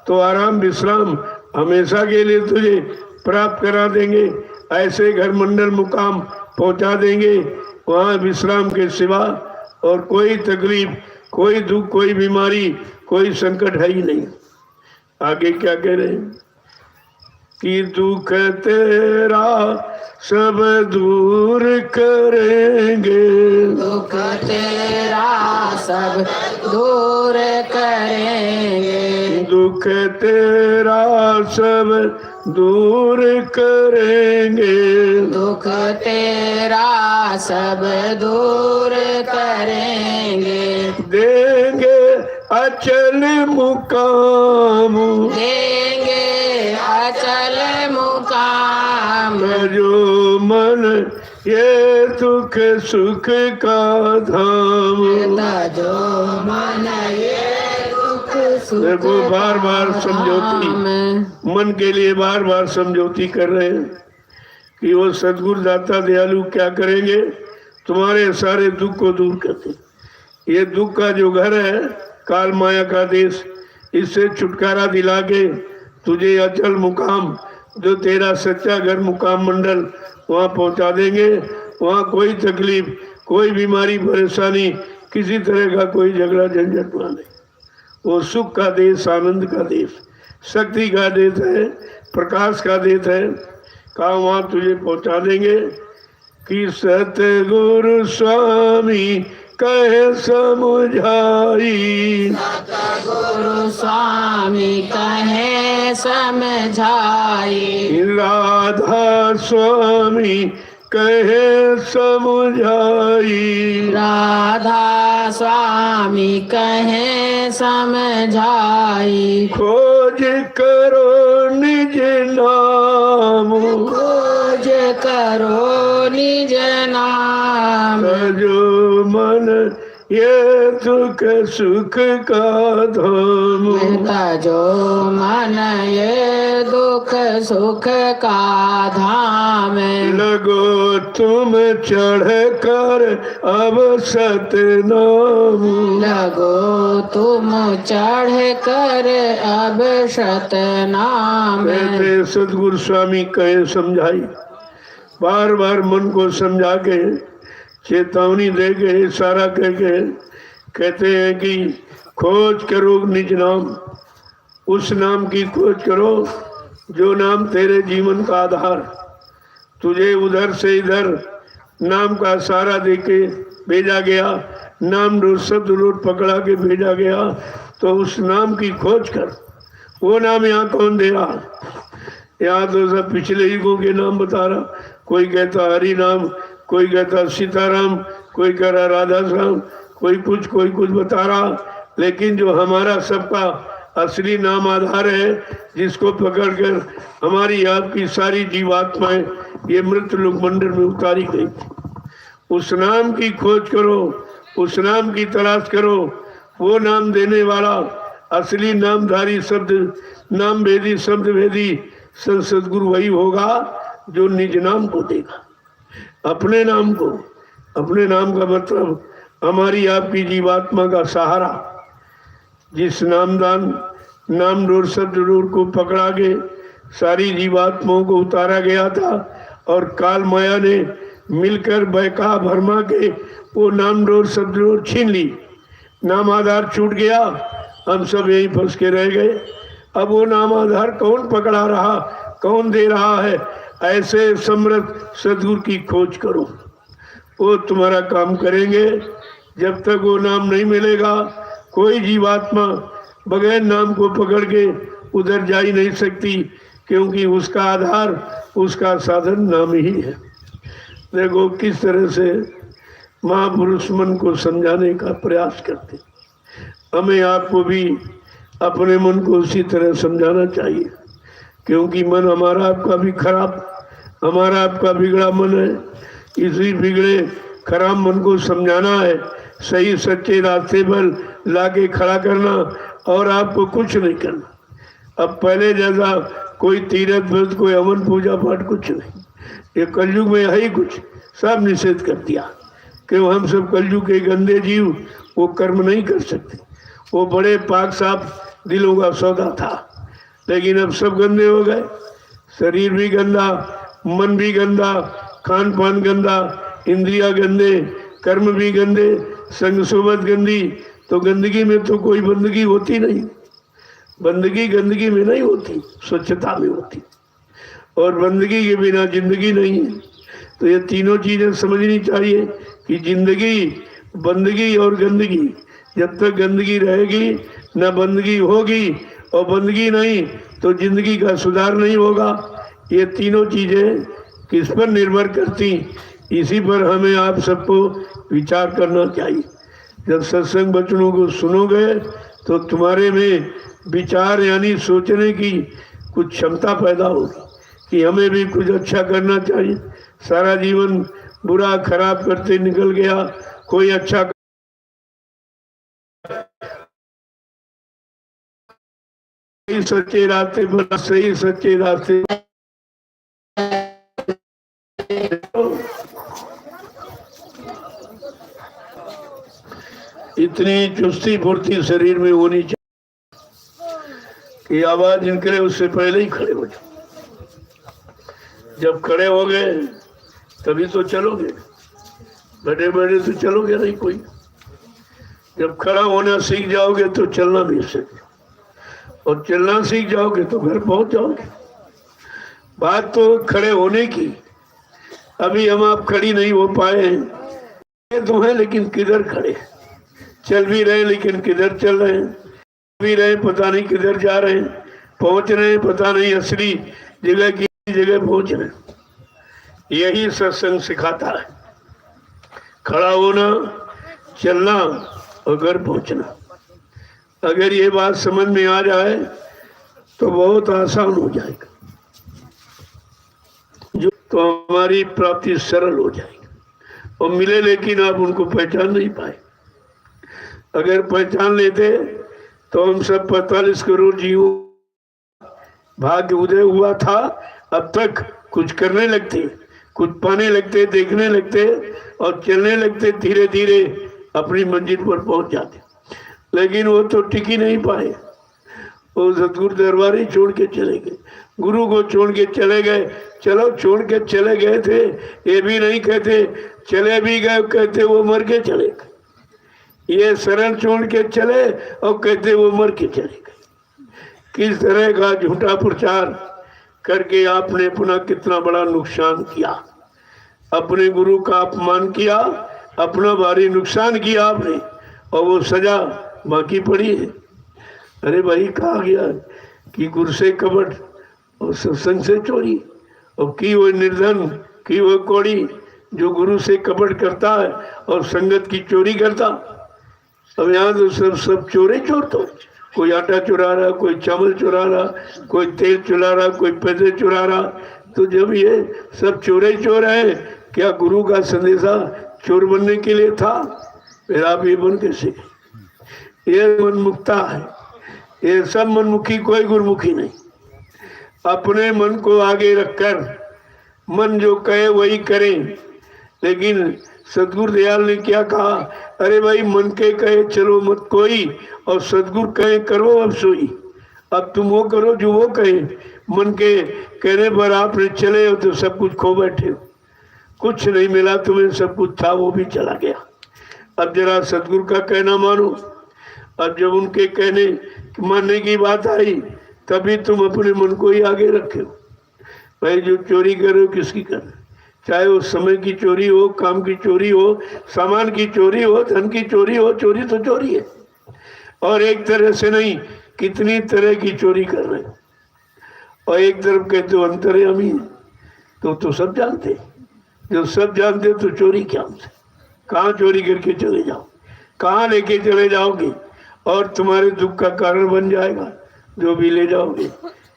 तो आराम विश्राम हमेशा के लिए तुझे प्राप्त करा देंगे। ऐसे घर मंडल मुकाम पहुंचा देंगे, वहाँ विश्राम के सिवा और कोई तकलीफ, कोई दुख, कोई बीमारी, कोई संकट है ही नहीं। आगे क्या कह रहे हैं कि दुख तेरा सब दूर करेंगे, दुख तेरा सब दूर करेंगे, दुख तेरा सब दूर करेंगे, दुख तेरा सब दूर करेंगे, देंगे अचल मुकाम, देंगे अचल मुकाम, जो मन ये दुख सुख का धाम। जो मन ये दुख सुख देखो बार बार समझौती, मन के लिए बार बार समझौती कर रहे हैं कि वो सदगुरु दाता दयालु क्या करेंगे, तुम्हारे सारे दुख को दूर करते। ये दुख का जो घर है काल माया का देश, इससे छुटकारा दिला के तुझे अचल मुकाम, जो तेरा सच्चा घर मुकाम मंडल, वहाँ पहुँचा देंगे। वहाँ कोई तकलीफ, कोई बीमारी परेशानी, किसी तरह का कोई झगड़ा झंझट वहाँ नहीं। वो सुख का देश, आनंद का देश, शक्ति का देश है, प्रकाश का देश है। कहा वहाँ तुझे पहुँचा देंगे कि सतगुरु स्वामी कहे समझाई, गुरु स्वामी कहे समझाई, राधा स्वामी कहे समझाई, राधा स्वामी कहे समझाई, खोज करो निज नाम, खोज करो निज नाम, जो मन ये दुख सुख का धाम, जो मन ये दुख सुख का धाम, लगो तुम चढ़ कर अब सतनाम, लगो तुम चढ़ कर अब सतनाम। कहते सदगुरु स्वामी कहे समझाई, बार बार मन को समझा के चेतावनी दे के इशारा करके कहते हैं कि खोज करो निज नाम, उस नाम की खोज करो जो नाम तेरे जीवन का आधार। तुझे उधर से इधर नाम का सहारा दे के भेजा गया, नाम शब्द रोड पकड़ा के भेजा गया, तो उस नाम की खोज कर। वो नाम यहाँ कौन दे रहा? यहाँ तो सब पिछले युगों के नाम बता रहा। कोई कहता हरि नाम, कोई कहता सीताराम, कोई कह रहा राधा श्याम, कोई कुछ बता रहा। लेकिन जो हमारा सबका असली नाम आधार है, जिसको पकड़कर हमारी आपकी सारी जीवात्माएं ये मृत लोक मंदिर में उतारी गई थी, उस नाम की खोज करो, उस नाम की तलाश करो। वो नाम देने वाला असली नामधारी शब्द नाम भेदी शब्द भेदी सदगुरु वही होगा जो निज नाम को देगा, अपने नाम को। अपने नाम का मतलब हमारी आपकी जीवात्मा का सहारा, जिस नामदान नाम डोर शब्द डोर को पकड़ा के सारी जीवात्माओं को उतारा गया था और काल माया ने मिलकर बहका भरमा के वो नाम डोर शब्द डोर छीन ली। नाम आधार छूट गया, हम सब यहीं फंस के रह गए। अब वो नाम आधार कौन पकड़ा रहा, कौन दे रहा है? ऐसे समर्थ सदगुरु की खोज करो, वो तुम्हारा काम करेंगे। जब तक वो नाम नहीं मिलेगा कोई जीवात्मा बगैर नाम को पकड़ के उधर जा ही नहीं सकती, क्योंकि उसका आधार, उसका साधन नाम ही है। देखो किस तरह से महापुरुष मन को समझाने का प्रयास करते। हमें आपको भी अपने मन को उसी तरह समझाना चाहिए, क्योंकि मन हमारा आपका भी खराब, हमारा आपका बिगड़ा मन है। इसी बिगड़े खराब मन को समझाना है, सही सच्चे रास्ते पर लाके खड़ा करना, और आपको कुछ नहीं करना। अब पहले जैसा कोई तीरथ व्रत, कोई अमन पूजा पाठ कुछ नहीं। ये कलयुग में है ही कुछ, सब निषेध कर दिया। क्यों? हम सब कलयुग के गंदे जीव वो कर्म नहीं कर सकते। वो बड़े पाक साफ दिलों का सौदा था, लेकिन अब सब गंदे हो गए। शरीर भी गंदा, मन भी गंदा, खान पान गंदा, इंद्रिया गंदे, कर्म भी गंदे, संग सोबत गंदी। तो गंदगी में तो कोई बंदगी होती नहीं। बंदगी गंदगी में नहीं होती, स्वच्छता में होती। और बंदगी के बिना जिंदगी नहीं है। तो ये तीनों चीजें समझनी चाहिए कि जिंदगी, बंदगी और गंदगी, जब तक गंदगी रहेगी न बंदगी होगी, और बंदगी नहीं तो जिंदगी का सुधार नहीं होगा। ये तीनों चीजें किस पर निर्भर करती, इसी पर हमें आप सबको विचार करना चाहिए। जब सत्संग वचनों को सुनोगे तो तुम्हारे में विचार यानी सोचने की कुछ क्षमता पैदा होगी कि हमें भी कुछ अच्छा करना चाहिए। सारा जीवन बुरा खराब करते निकल गया, कोई अच्छा सही सच्चे रास्ते पर, सही सच्चे रास्ते इतनी चुस्ती फुर्ती शरीर में होनी चाहिए कि आवाज निकले उससे पहले ही खड़े हो जाओ। जब खड़े हो गए तभी तो चलोगे, बैठे बैठे तो चलोगे नहीं कोई। जब खड़ा होना सीख जाओगे तो चलना भी सीख, और चलना सीख जाओगे तो घर पहुंच जाओगे। बात तो खड़े होने की। अभी हम आप खड़ी नहीं हो पाए हैं तो है, लेकिन किधर खड़े? चल भी रहे लेकिन किधर चल रहे हैं, भी रहे पता नहीं किधर जा रहे हैं, पहुंच रहे हैं पता नहीं असली जगह की जगह पहुंच रहे हैं। यही सत्संग सिखाता है, खड़ा होना, चलना और घर पहुंचना। अगर ये बात समझ में आ जाए तो बहुत आसान हो जाएगा, जो तो हमारी प्राप्ति सरल हो जाएगी। और मिले लेकिन आप उनको पहचान नहीं पाए। अगर पहचान लेते तो हम सब 45 करोड़ जीवों भाग्य उदय हुआ था, अब तक कुछ करने लगते, कुछ पाने लगते, देखने लगते और चलने लगते, धीरे धीरे अपनी मंजिल पर पहुंच जाते। लेकिन वो तो टिक ही नहीं पाए। वो सतगुरु दरबार ही छोड़ के चले गए, गुरु को छोड़ के चले गए। चलो छोड़ के चले गए थे ये भी नहीं कहते, चले भी गए कहते वो मर के चले गए। ये शरण छोड़ के चले और कहते वो मर के चले गए। किस तरह का झूठा प्रचार करके आपने अपना कितना बड़ा नुकसान किया, अपने गुरु का अपमान किया, अपना भारी नुकसान किया आपने, और वो सजा बाकी पड़ी है। अरे भाई कहा गया कि गुरु से कपट और सत्संग से चोरी, और की वो निर्धन, की वो कौड़ी जो गुरु से कपट करता है और संगत की चोरी करता। अब यहाँ तो सब चोरे चोर, तो कोई आटा चुरा रहा, कोई चावल चुरा रहा, कोई तेल चुरा रहा, कोई पैसे चुरा रहा। तो जब ये सब चोरे चोर है, क्या गुरु का संदेशा चोर बनने के लिए था? फिर आप ये बन कैसे? ये मनमुखता है, ये सब मनमुखी, कोई गुरुमुखी नहीं। अपने मन को आगे रखकर मन जो कहे वही करें। लेकिन सतगुरु दयाल ने क्या कहा? अरे भाई मन के कहे चलो मत कोई, और सतगुरु कहे करो अब सोई। अब तुम वो करो जो वो कहे। मन के कहने पर आपने चले हो तो सब कुछ खो बैठे हो, कुछ नहीं मिला तुम्हें, सब कुछ था वो भी चला गया। अब जरा सदगुरु का कहना मानो। अब जब उनके कहने मानने की बात आई तभी तुम अपने मन को ही आगे रखे हो। भाई जो चोरी कर रहे हो किसकी कर रहे हो, चाहे वो समय की चोरी हो, काम की चोरी हो, सामान की चोरी हो, धन की चोरी हो, चोरी तो चोरी है। और एक तरह से नहीं, कितनी तरह की चोरी कर रहे हो। और एक तरफ कहते हो अंतर्यामी, तो सब जानते, जो सब जानते तो चोरी क्या हमसे, कहाँ चोरी करके चले जाओ, कहाँ लेके चले जाओगे, और तुम्हारे दुख का कारण बन जाएगा जो भी ले जाओगे।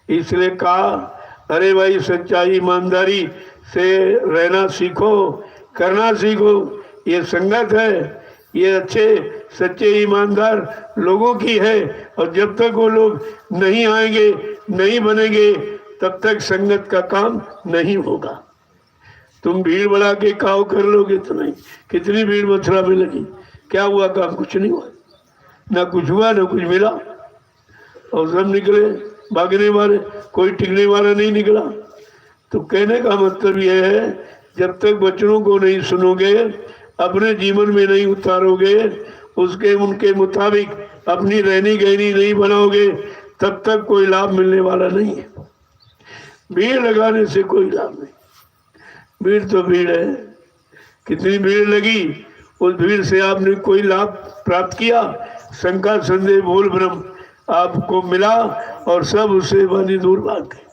इसलिए कहा अरे भाई सच्चाई ईमानदारी से रहना सीखो, करना सीखो। ये संगत है, ये अच्छे सच्चे ईमानदार लोगों की है, और जब तक वो लोग नहीं आएंगे, नहीं बनेंगे, तब तक संगत का काम नहीं होगा। तुम भीड़ बढ़ा के काव कर लोगे तो नहीं। कितनी भीड़ मथुरा में लगी, क्या हुआ? काम कुछ नहीं हुआ, ना कुछ हुआ ना कुछ मिला, और सब निकले भागने वाले, कोई टिकने वाला नहीं निकला। तो कहने का मतलब यह है, जब तक वचनों को नहीं सुनोगे, अपने जीवन में नहीं उतारोगे, उसके उनके मुताबिक अपनी रहनी गहनी नहीं बनाओगे, तब तक कोई लाभ मिलने वाला नहीं है। भीड़ लगाने से कोई लाभ नहीं, भीड़ तो भीड़ है। कितनी भीड़ लगी, उस भीड़ से आपने कोई लाभ प्राप्त किया? शंका संदेह भूल भ्रम आपको मिला, और सब उससे बनी दूर भाग गए।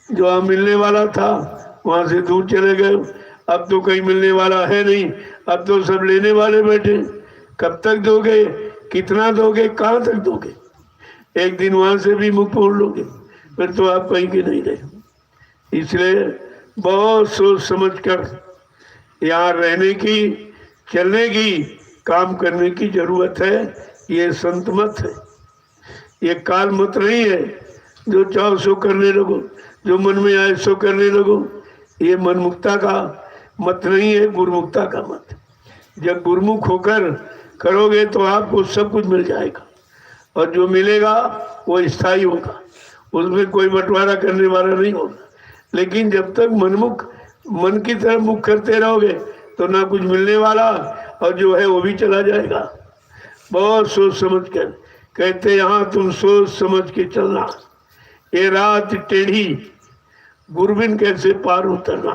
जो आप मिलने वाला था वहां से दूर चले गए। अब तो कहीं मिलने वाला है नहीं, अब तो सब लेने वाले बैठे। कब तक दोगे, कितना दोगे, कहाँ तक दोगे? एक दिन वहां से भी मुख मोड़ लोगे, फिर तो आप कहीं के नहीं रहे। इसलिए बहुत सोच समझ कर यहाँ रहने की, चलने की, काम करने की जरूरत है। ये संत मत है, ये काल मत नहीं है जो चाहो सो करने लगो, जो मन में आए सो करने लगो। ये मनमुक्ता का मत नहीं है, गुरुमुक्ता का मत। जब गुरुमुख होकर करोगे तो आपको सब कुछ मिल जाएगा, और जो मिलेगा वो स्थायी होगा, उसमें कोई बंटवारा करने वाला नहीं होगा। लेकिन जब तक मनमुख, मन की तरफ मुख करते रहोगे तो ना कुछ मिलने वाला, और जो है वो भी चला जाएगा। बहुत सोच समझ कर कहते, यहाँ तुम सोच समझ के चलना। ये रात टेढ़ी, गुरबिन कैसे पार उतरना।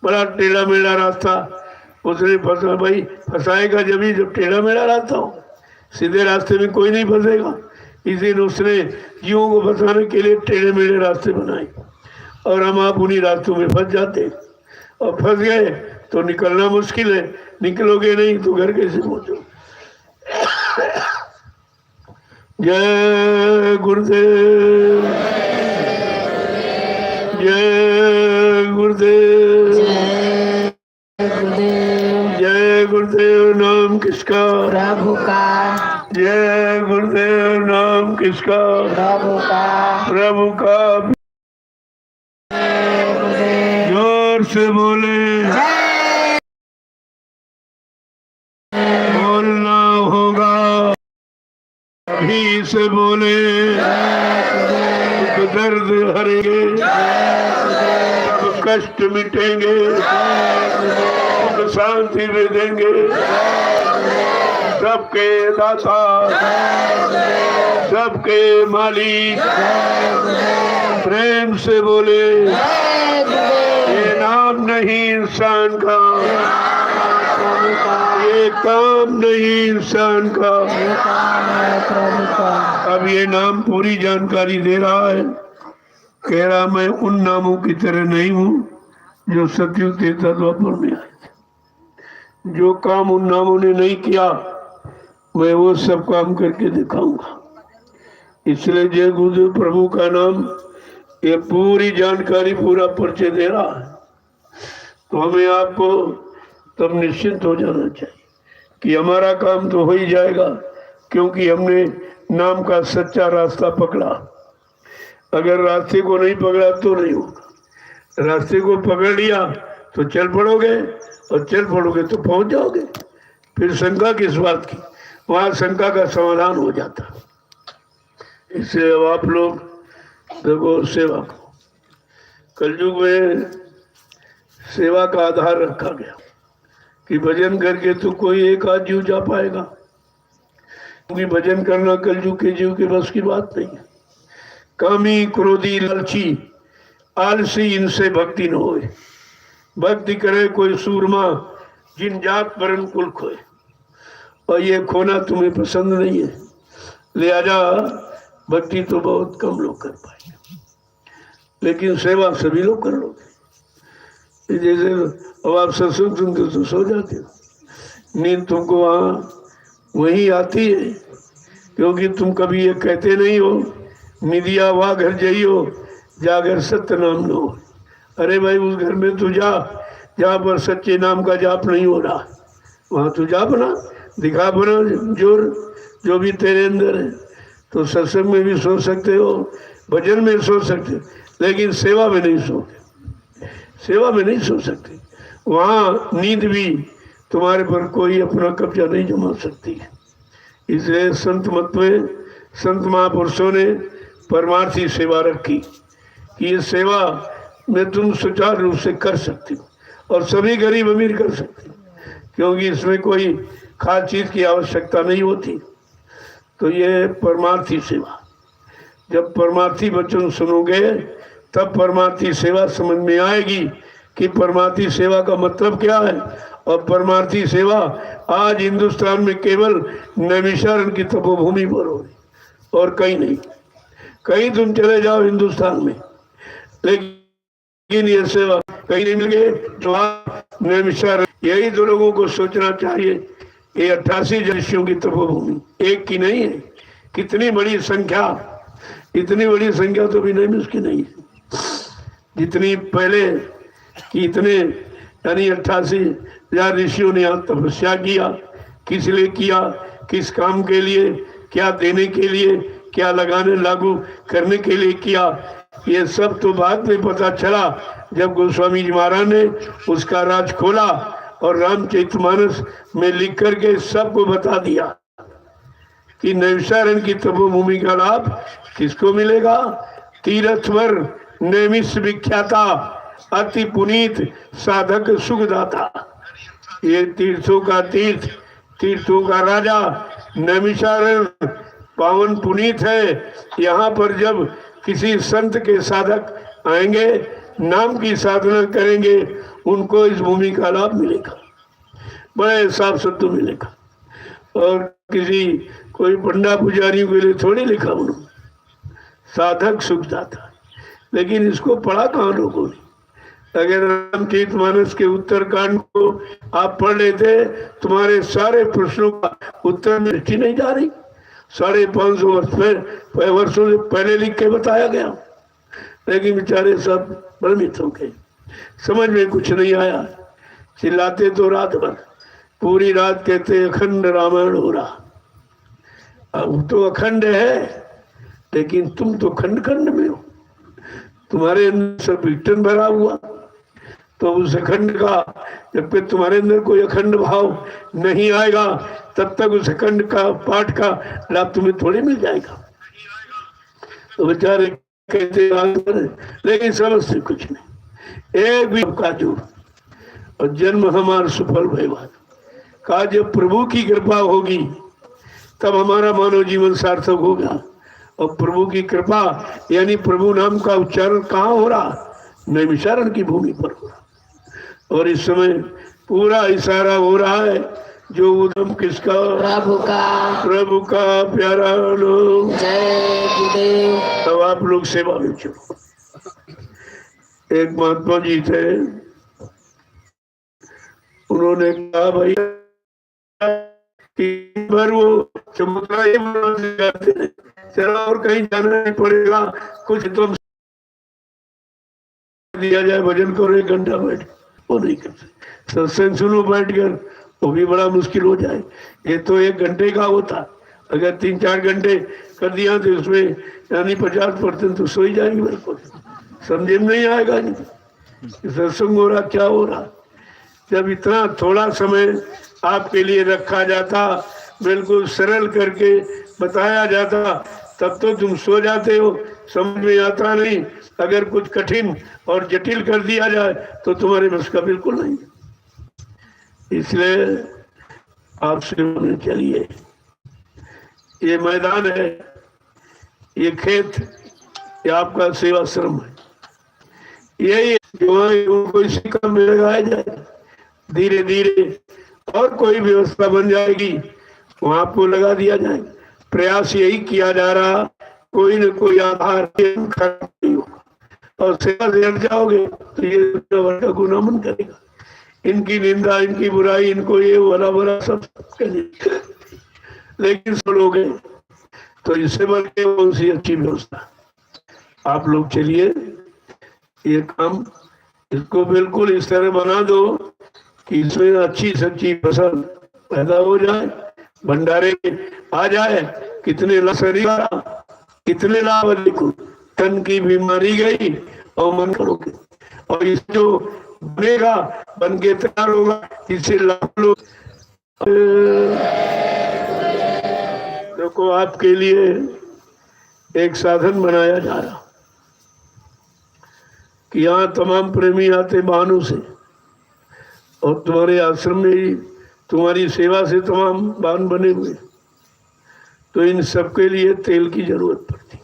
बड़ा टेढ़ा मेढ़ा रास्ता उसने फंसा। भाई फंसाएगा जब ही जब टेढ़ा मेढ़ा रास्ता हो, सीधे रास्ते में कोई नहीं फंसेगा। इस दिन उसने जीवों को फंसाने के लिए टेढ़े मेढ़े रास्ते बनाए, और हम आप उन्हीं रास्तों में फंस जाते, और फंस गए तो निकलना मुश्किल है। निकलोगे नहीं तो घर कैसे पहुंचो। जय गुरुदेव, जय गुरुदेव, जय गुरुदेव। नाम किसका? प्रभु का। जय गुरुदेव। नाम किसका? प्रभु का। प्रभु का। जोर से बोले, बोलना होगा अभी से बोले। दुख दर्द हरेंगे, सब कष्ट मिटेंगे, सुख शांति भी देंगे। सबके दाता, सबके मालिक, प्रेम से बोले। ये नाम नहीं इंसान का, ये काम नहीं इंसान का। अब ये नाम पूरी जानकारी दे रहा है, कह रहा मैं उन नामों की तरह नहीं हूँ जो सतयुग त्रेता द्वापर में आए थे। जो काम उन नामों ने नहीं किया, मैं वो सब काम करके दिखाऊंगा। इसलिए जय गुरुदेव प्रभु का नाम ये पूरी जानकारी, पूरा परिचय दे रहा है। तो हमें आपको तब निश्चिंत हो जाना चाहिए कि हमारा काम तो हो ही जाएगा, क्योंकि हमने नाम का सच्चा रास्ता पकड़ा। अगर रास्ते को नहीं पकड़ा तो नहीं होगा। रास्ते को पकड़ लिया तो चल पड़ोगे, और चल पड़ोगे तो पहुंच जाओगे। फिर शंका किस बात की? वहां शंका का समाधान हो जाता। इससे अब आप लोग देखो सेवा को, कलयुग में सेवा का आधार रखा गया कि भजन करके तो कोई एक आध जीव जा पाएगा, क्योंकि भजन करना कलयुग के जीव के बस की बात नहीं है। कामी क्रोधी लालची आलसी इनसे भक्ति न होए, भक्ति करे कोई सूरमा जिन जात परन कुल खोए, और ये खोना तुम्हें पसंद नहीं है, लिहाजा भक्ति तो बहुत कम लोग कर पाएंगे, लेकिन सेवा सभी लोग कर लोगे। जैसे अब आप सत्संग सुनते तो सो जाते हो, नींद तुमको वही आती है, क्योंकि तुम कभी ये कहते नहीं हो निदिया वाह घर जाइयो जागर सत्य नाम न हो। अरे भाई उस घर में तू जा जहाँ पर सच्चे नाम का जाप नहीं हो रहा, वहाँ तू जा बना, दिखा बना जोर जो भी तेरे अंदर है। तो सत्संग में भी सो सकते हो, भजन में सो सकते हो, लेकिन सेवा में नहीं सोते, सेवा में नहीं सो सकते। वहाँ नींद भी तुम्हारे पर कोई अपना कब्जा नहीं जमा सकती है। इसलिए संत मत में संत महापुरुषों ने परमार्थी सेवा रखी कि ये सेवा में तुम सुचारू रूप से कर सकते हो, और सभी गरीब अमीर कर सकते हो, क्योंकि इसमें कोई खास चीज की आवश्यकता नहीं होती। तो ये परमार्थी सेवा, जब परमार्थी वचन सुनोगे तब परमार्थी सेवा समझ में आएगी कि परमार्थी सेवा का मतलब क्या है। और परमार्थी सेवा आज हिंदुस्तान में केवल नैमिषारण्य की तपोभूमि पर हो रही, और कहीं नहीं। कहीं तुम चले जाओ हिंदुस्तान में, लेकिन ये सेवा कहीं नहीं मिल गई जो नैमिषारण्य। यही तो लोगों को सोचना चाहिए, ये 88 ऋषियों की तपोभूमि एक की नहीं है, कितनी बड़ी संख्या, इतनी बड़ी संख्या तो भी नैमिष की नहीं है जितनी पहले कि इतने यानी 88,000 ऋषियों ने यहाँ तपस्या किया। किस लिए किया, किस काम के लिए, क्या देने के लिए, क्या लगाने लागू करने के लिए किया, ये सब तो बाद में पता चला जब गोस्वामी जी महाराज ने उसका राज खोला और रामचरितमानस में लिख करके सबको बता दिया कि नैमिषारण्य की तपोभूमि का लाभ किसको मिलेगा। तीर्थवर नैमिष विख्याता अति पुनीत साधक सुखदाता। ये तीर्थों का तीर्थ, तीर्थों का राजा नैमिषारण्य पावन पुनीत है। यहाँ पर जब किसी संत के साधक आएंगे, नाम की साधना करेंगे, उनको इस भूमि का लाभ मिलेगा, बड़े साफ सुथरा मिलेगा। और किसी कोई पंडा पुजारियों के लिए थोड़ी लिखा उन्होंने, साधक सुखदाता। लेकिन इसको पढ़ा कहाँ लोगों ने। अगर रामचरितमानस के उत्तरकांड को आप पढ़ लेते, तुम्हारे सारे प्रश्नों का उत्तर में दृष्टि नहीं जा रही। 550 वर्षों से पहले लिख के बताया गया, लेकिन बेचारे सब भ्रमित हो गए, समझ में कुछ नहीं आया। चिल्लाते तो रात भर, पूरी रात कहते अखंड रामायण हो रहा। अब तो अखंड है, लेकिन तुम तो खंड खंड में हो, तुम्हारे अंदर सब विघटन भरा हुआ। तो उस अखंड का जब तक तुम्हारे अंदर कोई अखंड भाव नहीं आएगा, तब तक उस अखंड का पाठ का लाभ तुम्हें थोड़ी मिल जाएगा। तो बेचारे कहते लेकिन समझते कुछ नहीं। एक भी का जो और जन्म हमारा सफल भयवाद का, जब प्रभु की कृपा होगी तब हमारा मानव जीवन सार्थक होगा। और प्रभु की कृपा यानी प्रभु नाम का उच्चारण कहाँ हो रहा, नैमिषारण्य की भूमि पर हो रहा। और इस समय पूरा इशारा हो रहा है जो उदम किसका, प्रभु का प्यारा नाम। जय गुरुदेव। तब आप लोग सेवा में चलो। एक महात्मा जी थे, उन्होंने कहा भैया कि बार वो चबूतरा चला और कहीं जाना नहीं पड़ेगा, कुछ तुम दिया जाए, भजन करो 1 घंटा बैठ। वो नहीं कर सकते। सत्संग सुनो बैठ कर, वो भी बड़ा मुश्किल हो जाए। ये तो 1 घंटे का होता, अगर 3-4 घंटे कर दिया तो उसमें यानी 50% तो सो ही जाएंगे। बिल्कुल समझे में नहीं आएगा सत्संग हो रहा क्या हो रहा। जब इतना थोड़ा समय आपके लिए रखा जाता, बिल्कुल सरल करके बताया जाता, तब तो तुम सो जाते हो, समझ में आता नहीं। अगर कुछ कठिन और जटिल कर दिया जाए तो तुम्हारे बस का बिल्कुल नहीं। इसलिए आप सेवा में चलिए। ये मैदान है, ये खेत, ये आपका सेवा श्रम है। यही जो उनको इसी काम में लगाया जाए, धीरे धीरे और कोई व्यवस्था बन जाएगी, वहां आपको लगा दिया जाएगा। प्रयास यही किया जा रहा, कोई न कोई आधार खराब नहीं होगा। और सेवा से हट जाओगे तो ये वर्ग का गुना मन करेगा, इनकी निंदा, इनकी बुराई, इनको ये भला भला सब करेगा। लेकिन सुनोगे तो इससे बढ़ के कौन सी अच्छी व्यवस्था। आप लोग चलिए, ये काम इसको बिल्कुल इस तरह बना दो कि इसमें अच्छी सच्ची फसल पैदा हो जाए, भंडारे आ जाए। कितने लाभ, कितने लाभ देखो, तन की बीमारी गई और मन करोगे, और इस जो बनेगा, बन के तैयार होगा, इससे लाभ लोग। देखो आपके लिए एक साधन बनाया जा रहा कि यहाँ तमाम प्रेमी आते बहानों से, और तुम्हारे आश्रम में ही तुम्हारी सेवा से तमाम बान बने हुए, तो इन सबके लिए तेल की जरूरत पड़ती।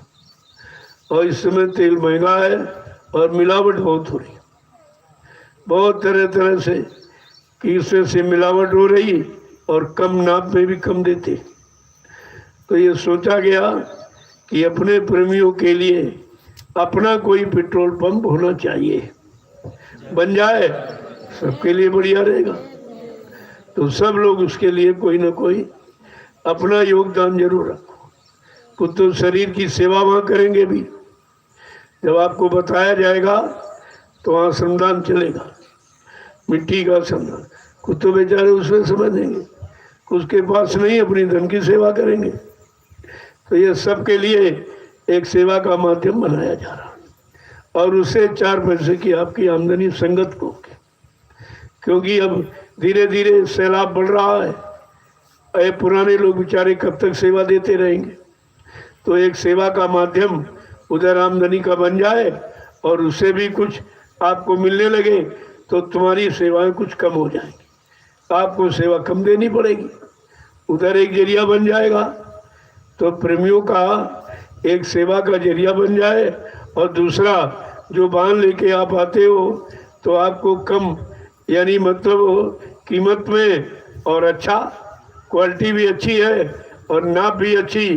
और इस समय तेल महंगा है और मिलावट बहुत हो रही, बहुत तरह तरह से कि इसमें से मिलावट हो रही और कम नाप में भी कम देते। तो ये सोचा गया कि अपने प्रेमियों के लिए अपना कोई पेट्रोल पंप होना चाहिए, बन जाए सबके लिए बढ़िया रहेगा। तो सब लोग उसके लिए कोई ना कोई अपना योगदान जरूर रखो। कुछ तो शरीर की सेवा वहाँ करेंगे भी, जब आपको बताया जाएगा तो वहाँ श्रमदान चलेगा, मिट्टी का श्रमदान। कुछ तो बेचारे उसमें समझ देंगे, उसके पास नहीं, अपनी धन की सेवा करेंगे। तो ये सबके लिए एक सेवा का माध्यम बनाया जा रहा है, और उससे 4 पैसे की आपकी आमदनी संगत को होगी। क्योंकि अब धीरे धीरे सैलाब बढ़ रहा है, पुराने लोग बेचारे कब तक सेवा देते रहेंगे। तो एक सेवा का माध्यम उधर आमदनी का बन जाए, और उससे भी कुछ आपको मिलने लगे, तो तुम्हारी सेवाएं कुछ कम हो जाएंगी, आपको सेवा कम देनी पड़ेगी, उधर एक जरिया बन जाएगा। तो प्रेमियों का एक सेवा का जरिया बन जाए, और दूसरा जो बांध लेके आप आते हो तो आपको कम, यानी मतलब कीमत में, और अच्छा क्वालिटी भी अच्छी है और नाप भी अच्छी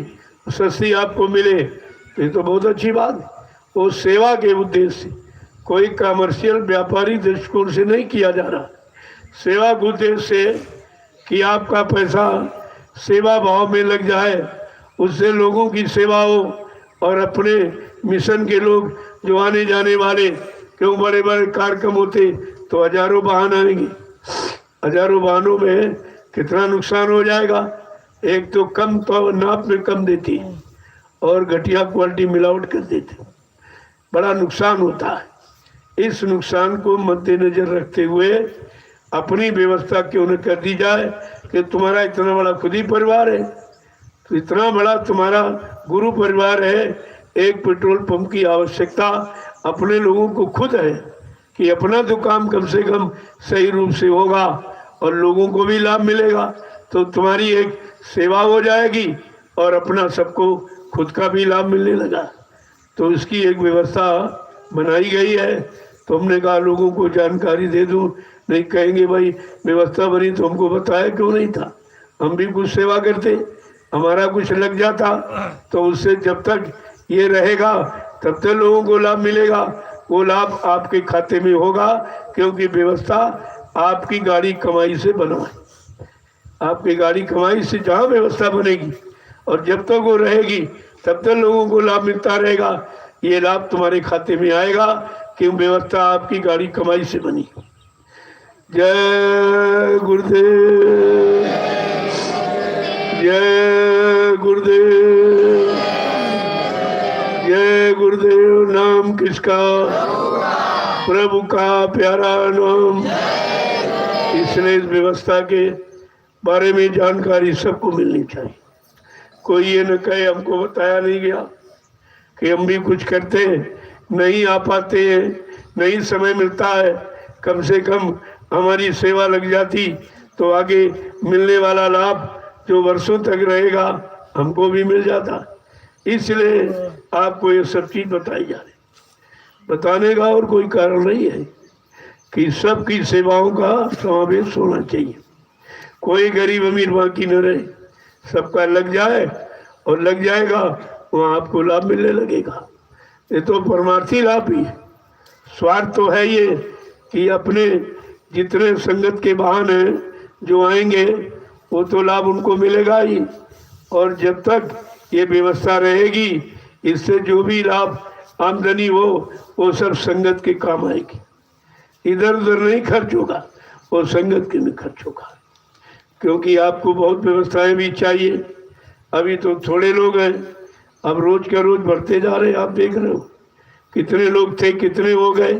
सस्ती आपको मिले, तो ये तो बहुत अच्छी बात है। वो सेवा के उद्देश्य से, कोई कमर्शियल व्यापारी दृष्टिकोण से नहीं किया जा रहा, सेवा के उद्देश्य से कि आपका पैसा सेवा भाव में लग जाए, उससे लोगों की सेवा हो, और अपने मिशन के लोग जो आने जाने वाले, क्यों बड़े बड़े कार्यक्रम होते तो हजारों वाहन आएंगे, हजारों वाहनों में कितना नुकसान हो जाएगा। एक तो कम तो नाप में कम देती है, और घटिया क्वालिटी मिलावट कर देते, बड़ा नुकसान होता है। इस नुकसान को मद्देनजर रखते हुए अपनी व्यवस्था क्यों न कर दी जाए कि तुम्हारा इतना बड़ा खुद ही परिवार है, तो इतना बड़ा तुम्हारा गुरु परिवार है, एक पेट्रोल पंप की आवश्यकता अपने लोगों को खुद है कि अपना तो काम कम से कम सही रूप से होगा और लोगों को भी लाभ मिलेगा, तो तुम्हारी एक सेवा हो जाएगी और अपना सबको खुद का भी लाभ मिलने लगा। तो इसकी एक व्यवस्था बनाई गई है। तो हमने कहा लोगों को जानकारी दे दूं, नहीं कहेंगे भाई व्यवस्था बनी तो हमको बताया क्यों नहीं था, हम भी कुछ सेवा करते, हमारा कुछ लग जाता, तो उससे जब तक ये रहेगा तब तक लोगों को लाभ मिलेगा। वो लाभ आपके खाते में होगा, क्योंकि व्यवस्था आपकी गाड़ी कमाई से बना है। आपकी गाड़ी कमाई से जहाँ व्यवस्था बनेगी और जब तक वो रहेगी तब तक लोगों को लाभ मिलता रहेगा। ये लाभ तुम्हारे खाते में आएगा क्यों, व्यवस्था आपकी गाड़ी कमाई से बनी। जय गुरुदेव, जय गुरुदेव, जय गुरुदेव। नाम किसका? प्रभु का प्यारा नाम। इसलिए इस व्यवस्था के बारे में जानकारी सबको मिलनी चाहिए। कोई ये न कहे हमको बताया नहीं गया कि हम भी कुछ करते नहीं आ पाते हैं, नहीं समय मिलता है। कम से कम हमारी सेवा लग जाती तो आगे मिलने वाला लाभ जो वर्षों तक रहेगा हमको भी मिल जाता। इसलिए आपको ये सब चीज बताई जा रही। बताने का और कोई कारण नहीं है कि सबकी सेवाओं का समावेश होना चाहिए, कोई गरीब अमीर बाकी न रहे, सबका लग जाए और लग जाएगा वहाँ आपको लाभ मिलने लगेगा। ये तो परमार्थी लाभ ही है। स्वार्थ तो है ये कि अपने जितने संगत के वाहन हैं जो आएंगे वो तो लाभ उनको मिलेगा ही, और जब तक ये व्यवस्था रहेगी इससे जो भी लाभ आमदनी हो वो सब संगत के काम आएगी, इधर उधर नहीं खर्च होगा, वो संगत के में खर्च होगा। क्योंकि आपको बहुत व्यवस्थाएं भी चाहिए। अभी तो थोड़े लोग हैं, अब रोज का रोज बढ़ते जा रहे हैं। आप देख रहे हो कितने लोग थे कितने हो गए,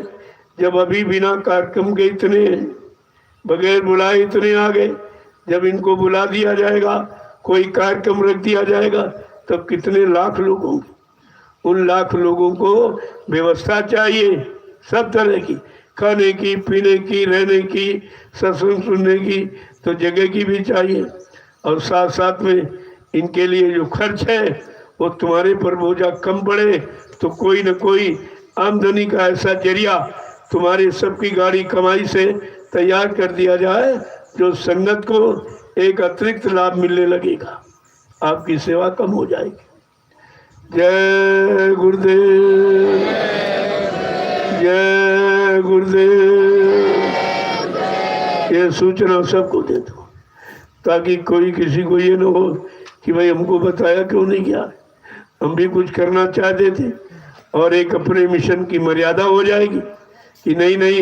जब अभी बिना कार्यक्रम के इतने हैं, बगैर बुलाए इतने आ गए। जब इनको बुला दिया जाएगा, कोई कार्यक्रम रख दिया जाएगा, तब कितने लाख लोग होंगे। उन लाख लोगों को व्यवस्था चाहिए सब तरह की, खाने की, पीने की, रहने की, सत्संग सुनने की, तो जगह की भी चाहिए। और साथ साथ में इनके लिए जो खर्च है वो तुम्हारे पर बोझा कम पड़े तो कोई न कोई आमदनी का ऐसा जरिया तुम्हारे सबकी गाड़ी कमाई से तैयार कर दिया जाए जो संगत को एक अतिरिक्त लाभ मिलने लगेगा, आपकी सेवा कम हो जाएगी। जय गुरुदेव, जय गुरुदेव। ये सूचना सबको दे दो ताकि कोई किसी को ये न हो कि भाई हमको बताया क्यों नहीं गया। हम भी कुछ करना चाहते थे और एक अपने मिशन की मर्यादा हो जाएगी कि नहीं नहीं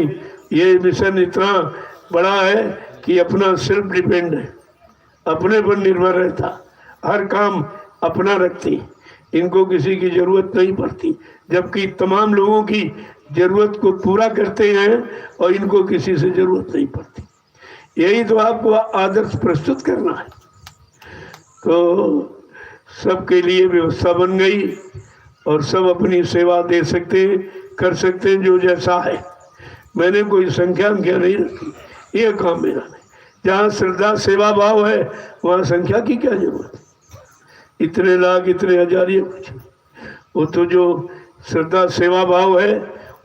ये मिशन इतना बड़ा है कि अपना सेल्फ डिपेंड है, अपने पर निर्भर रहता, हर काम अपना रखती, इनको किसी की जरूरत नहीं पड़ती, जबकि तमाम लोगों की जरूरत को पूरा करते हैं और इनको किसी से जरूरत नहीं पड़ती। यही तो आपको आदर्श प्रस्तुत करना है। तो सबके लिए व्यवस्था बन गई और सब अपनी सेवा दे सकते हैं, कर सकते हैं जो जैसा है। मैंने कोई संख्या नहीं रखी, ये काम मेरा नहीं। जहाँ श्रद्धा सेवा भाव है वहाँ संख्या की क्या जरूरत है, इतने लाख इतने हजार ये कुछ। वो तो जो श्रद्धा सेवा भाव है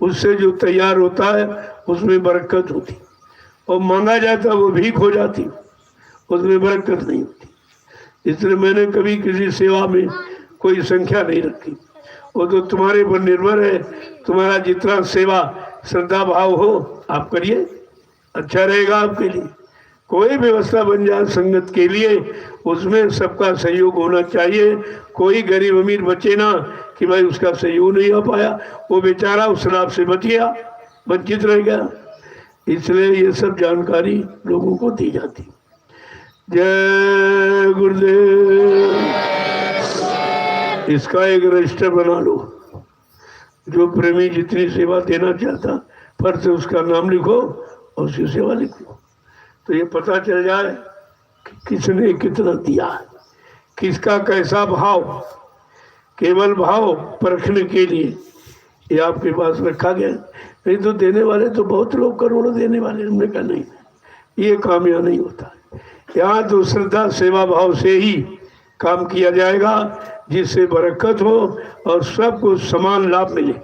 उससे जो तैयार होता है उसमें बरकत होती, और मांगा जाता वो भीख हो जाती, उसमें बरकत नहीं होती। इसलिए मैंने कभी किसी सेवा में कोई संख्या नहीं रखी। वो तो तुम्हारे पर निर्भर है, तुम्हारा जितना सेवा श्रद्धा भाव हो आप करिए, अच्छा रहेगा आपके लिए। कोई व्यवस्था बन जाए संगत के लिए उसमें सबका सहयोग होना चाहिए। कोई गरीब अमीर बचे ना कि भाई उसका सहयोग नहीं हो पाया, वो बेचारा उस लाभ से बच गया, वंचित रह गया। इसलिए ये सब जानकारी लोगों को दी जाती। जय गुरुदेव। इसका एक रजिस्टर बना लो, जो प्रेमी जितनी सेवा देना चाहता फर्ज से उसका नाम लिखो और उसकी सेवा लिख लो, तो ये पता चल जाए कि किसने कितना दिया, किसका कैसा भाव। केवल भाव परखने के लिए ये आपके पास रखा गया। नहीं तो देने वाले तो बहुत लोग करोड़ों देने वाले, हमने कहा नहीं, ये काम यहाँ नहीं होता। यहाँ तो श्रद्धा सेवा भाव से ही काम किया जाएगा जिससे बरकत हो और सबको समान लाभ मिले।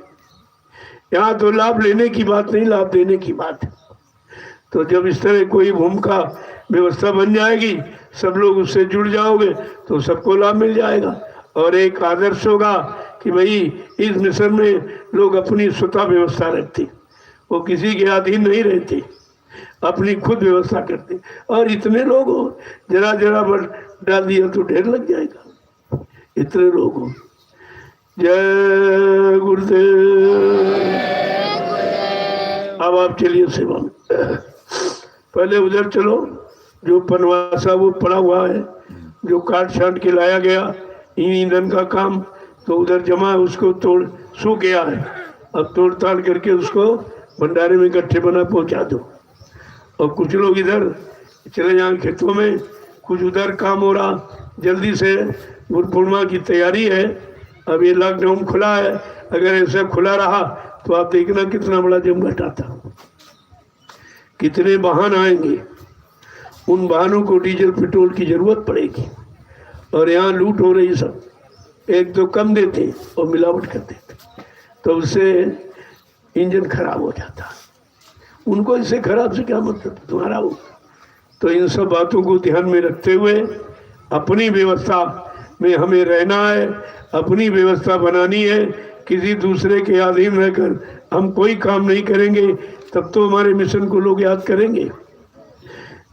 यहाँ तो लाभ लेने की बात नहीं, लाभ देने की बात है। तो जब इस तरह कोई भूमिका व्यवस्था बन जाएगी, सब लोग उससे जुड़ जाओगे तो सबको लाभ मिल जाएगा। और एक आदर्श होगा कि भाई इस मिशन में लोग अपनी स्वतः व्यवस्था रखते, वो किसी के अधीन नहीं रहते, अपनी खुद व्यवस्था करते। और इतने लोग हो, जरा जरा बट डाल दिया तो ढेर लग जाएगा, इतने लोग हो। जय गुरुदेव। अब आप चलिए सेवा में। पहले उधर चलो, जो पनवासा वो पड़ा हुआ है, जो काट छाट के लाया गया ईंधन का काम, तो उधर जमा है, उसको तोड़ सूख गया है, अब तोड़ ताड़ करके उसको भंडारे में इकट्ठे बना पहुंचा दो। और कुछ लोग इधर चले जाएं खेतों में, कुछ उधर काम हो रहा, जल्दी से गुरु पूर्णिमा की तैयारी है। अब ये लॉकडाउन खुला है, अगर ऐसा खुला रहा तो आप देखना कितना बड़ा जमघट आता, कितने वाहन आएंगे, उन वाहनों को डीजल पेट्रोल की जरूरत पड़ेगी। और यहाँ लूट हो रही सब, एक तो कम देते और मिलावट कर देते, तो उससे इंजन खराब हो जाता। उनको इससे खराब से क्या मतलब तुम्हारा हो। तो इन सब बातों को ध्यान में रखते हुए अपनी व्यवस्था में हमें रहना है, अपनी व्यवस्था बनानी है। किसी दूसरे के अधीन रहकर हम कोई काम नहीं करेंगे, तब तो हमारे मिशन को लोग याद करेंगे।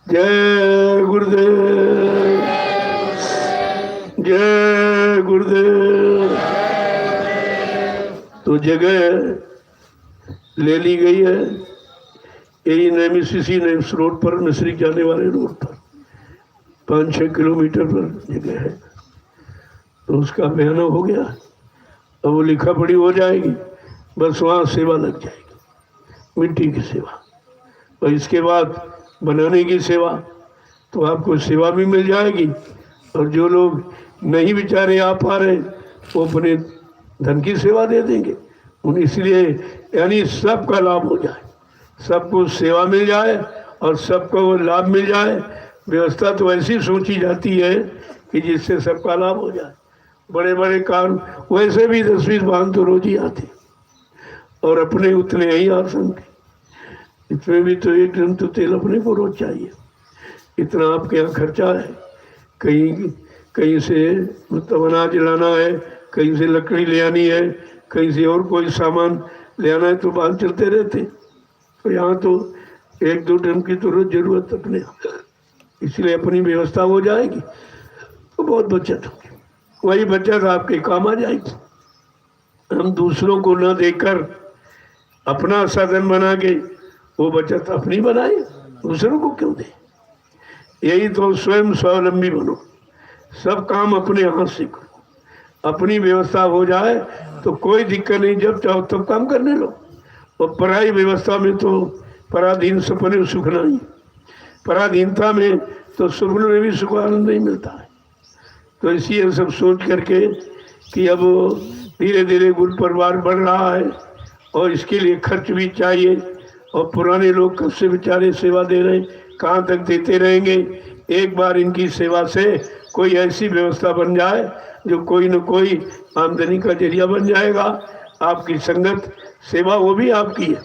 जय गुरुदेव, जय गुरुदेव। तो जगह ले ली गई है, यही नेमिसिसी नेम्स रोड पर, मिस्री जाने वाले रोड पर 5-6 किलोमीटर पर जगह है। तो उसका बयाना हो गया, अब वो लिखा पढ़ी हो जाएगी, बस वहाँ सेवा लग जाएगी, मिट्टी की सेवा। और इसके बाद बनाने की सेवा, तो आपको सेवा भी मिल जाएगी। और जो लोग नहीं बेचारे आ पा रहे, वो अपने धन की सेवा दे देंगे उन, इसलिए यानी सबका लाभ हो जाए, सबको सेवा मिल जाए और सबको लाभ मिल जाए। व्यवस्था तो ऐसी सोची जाती है कि जिससे सबका लाभ हो जाए। बड़े बड़े काम वैसे भी 10-20 वाहन तो रोज ही आते, और अपने उतने ही आसन के, इसमें भी तो 1 टन तो तेल अपने को रोज चाहिए। इतना आपके यहाँ खर्चा है, कहीं से मतलब अनाज लाना है, कहीं से लकड़ी ले आनी है, कहीं से और कोई सामान ले आना है, तो बात चलते रहते। तो यहाँ तो 1-2 टन की तो रोज जरूरत अपने, इसलिए अपनी व्यवस्था हो जाएगी तो बहुत बचत होगी। वही बचत आपके काम आ जाएगी। हम दूसरों को न देकर अपना साधन बना के वो बचत अपनी बनाए, दूसरों को क्यों दे। यही तो स्वयं स्वावलंबी बनो, सब काम अपने हाथ से करो, अपनी व्यवस्था हो जाए तो कोई दिक्कत नहीं, जब चाहो तब काम करने लो। और पराई व्यवस्था में तो पराधीन सपने सुख नहीं, पराधीनता में तो सपनों में भी सुख आनंद नहीं मिलता है। तो इसी सब सोच करके कि अब धीरे धीरे गुरु परिवार बढ़ रहा है और इसके लिए खर्च भी चाहिए, और पुराने लोग कब से बेचारे सेवा दे रहे हैं, कहाँ तक देते रहेंगे। एक बार इनकी सेवा से कोई ऐसी व्यवस्था बन जाए जो कोई न कोई आमदनी का जरिया बन जाएगा। आपकी संगत सेवा वो भी आपकी है,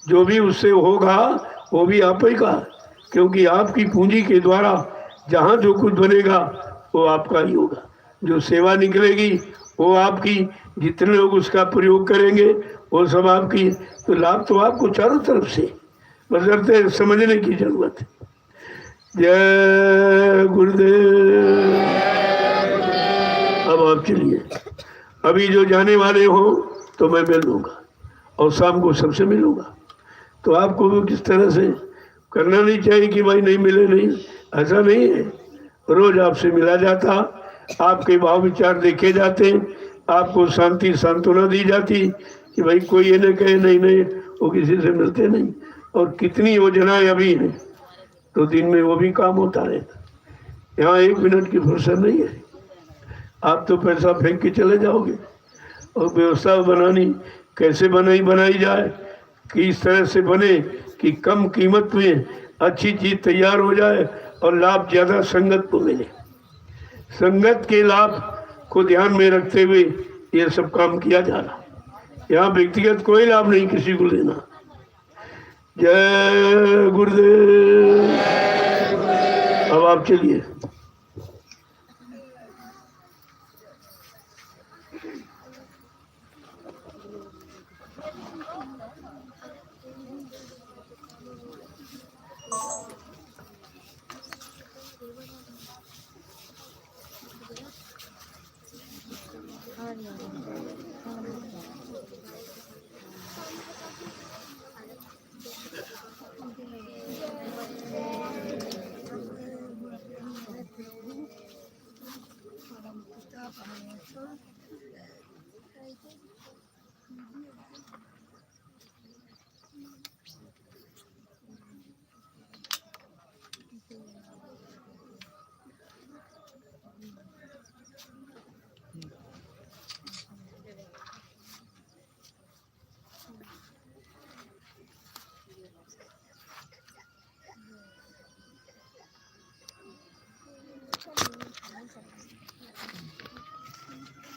जो भी उससे होगा वो भी आप ही का, क्योंकि आपकी पूंजी के द्वारा जहाँ जो कुछ बनेगा वो आपका ही होगा। जो सेवा निकलेगी वो आपकी, जितने लोग उसका प्रयोग करेंगे वो सब आपकी। तो लाभ तो आपको चारों तरफ से, बशर्ते समझने की जरूरत है। जय गुरुदेव। अब आप चलिए, अभी जो जाने वाले हो तो मैं मिल लूँगा और शाम को सबसे मिलूँगा। तो आपको भी किस तरह से करना नहीं चाहिए कि भाई नहीं मिले नहीं, ऐसा नहीं है। रोज आपसे मिला जाता, आपके भाव विचार देखे जाते, आपको शांति सांत्वना दी जाती कि भाई कोई ये न कहे नहीं नहीं वो किसी से मिलते नहीं। और कितनी योजनाएं अभी हैं, तो दिन में वो भी काम होता रहता। यहाँ 1 मिनट की फुर्सत नहीं है, आप तो पैसा फेंक के चले जाओगे। और व्यवस्था बनानी कैसे बनाई जाए कि इस तरह से बने कि कम कीमत में अच्छी चीज़ तैयार हो जाए और लाभ ज़्यादा संगत को मिले। संगत के लाभ को ध्यान में रखते हुए ये सब काम किया जा रहा। यहाँ व्यक्तिगत कोई लाभ नहीं किसी को लेना। जय गुरुदेव। अब आप चलिए।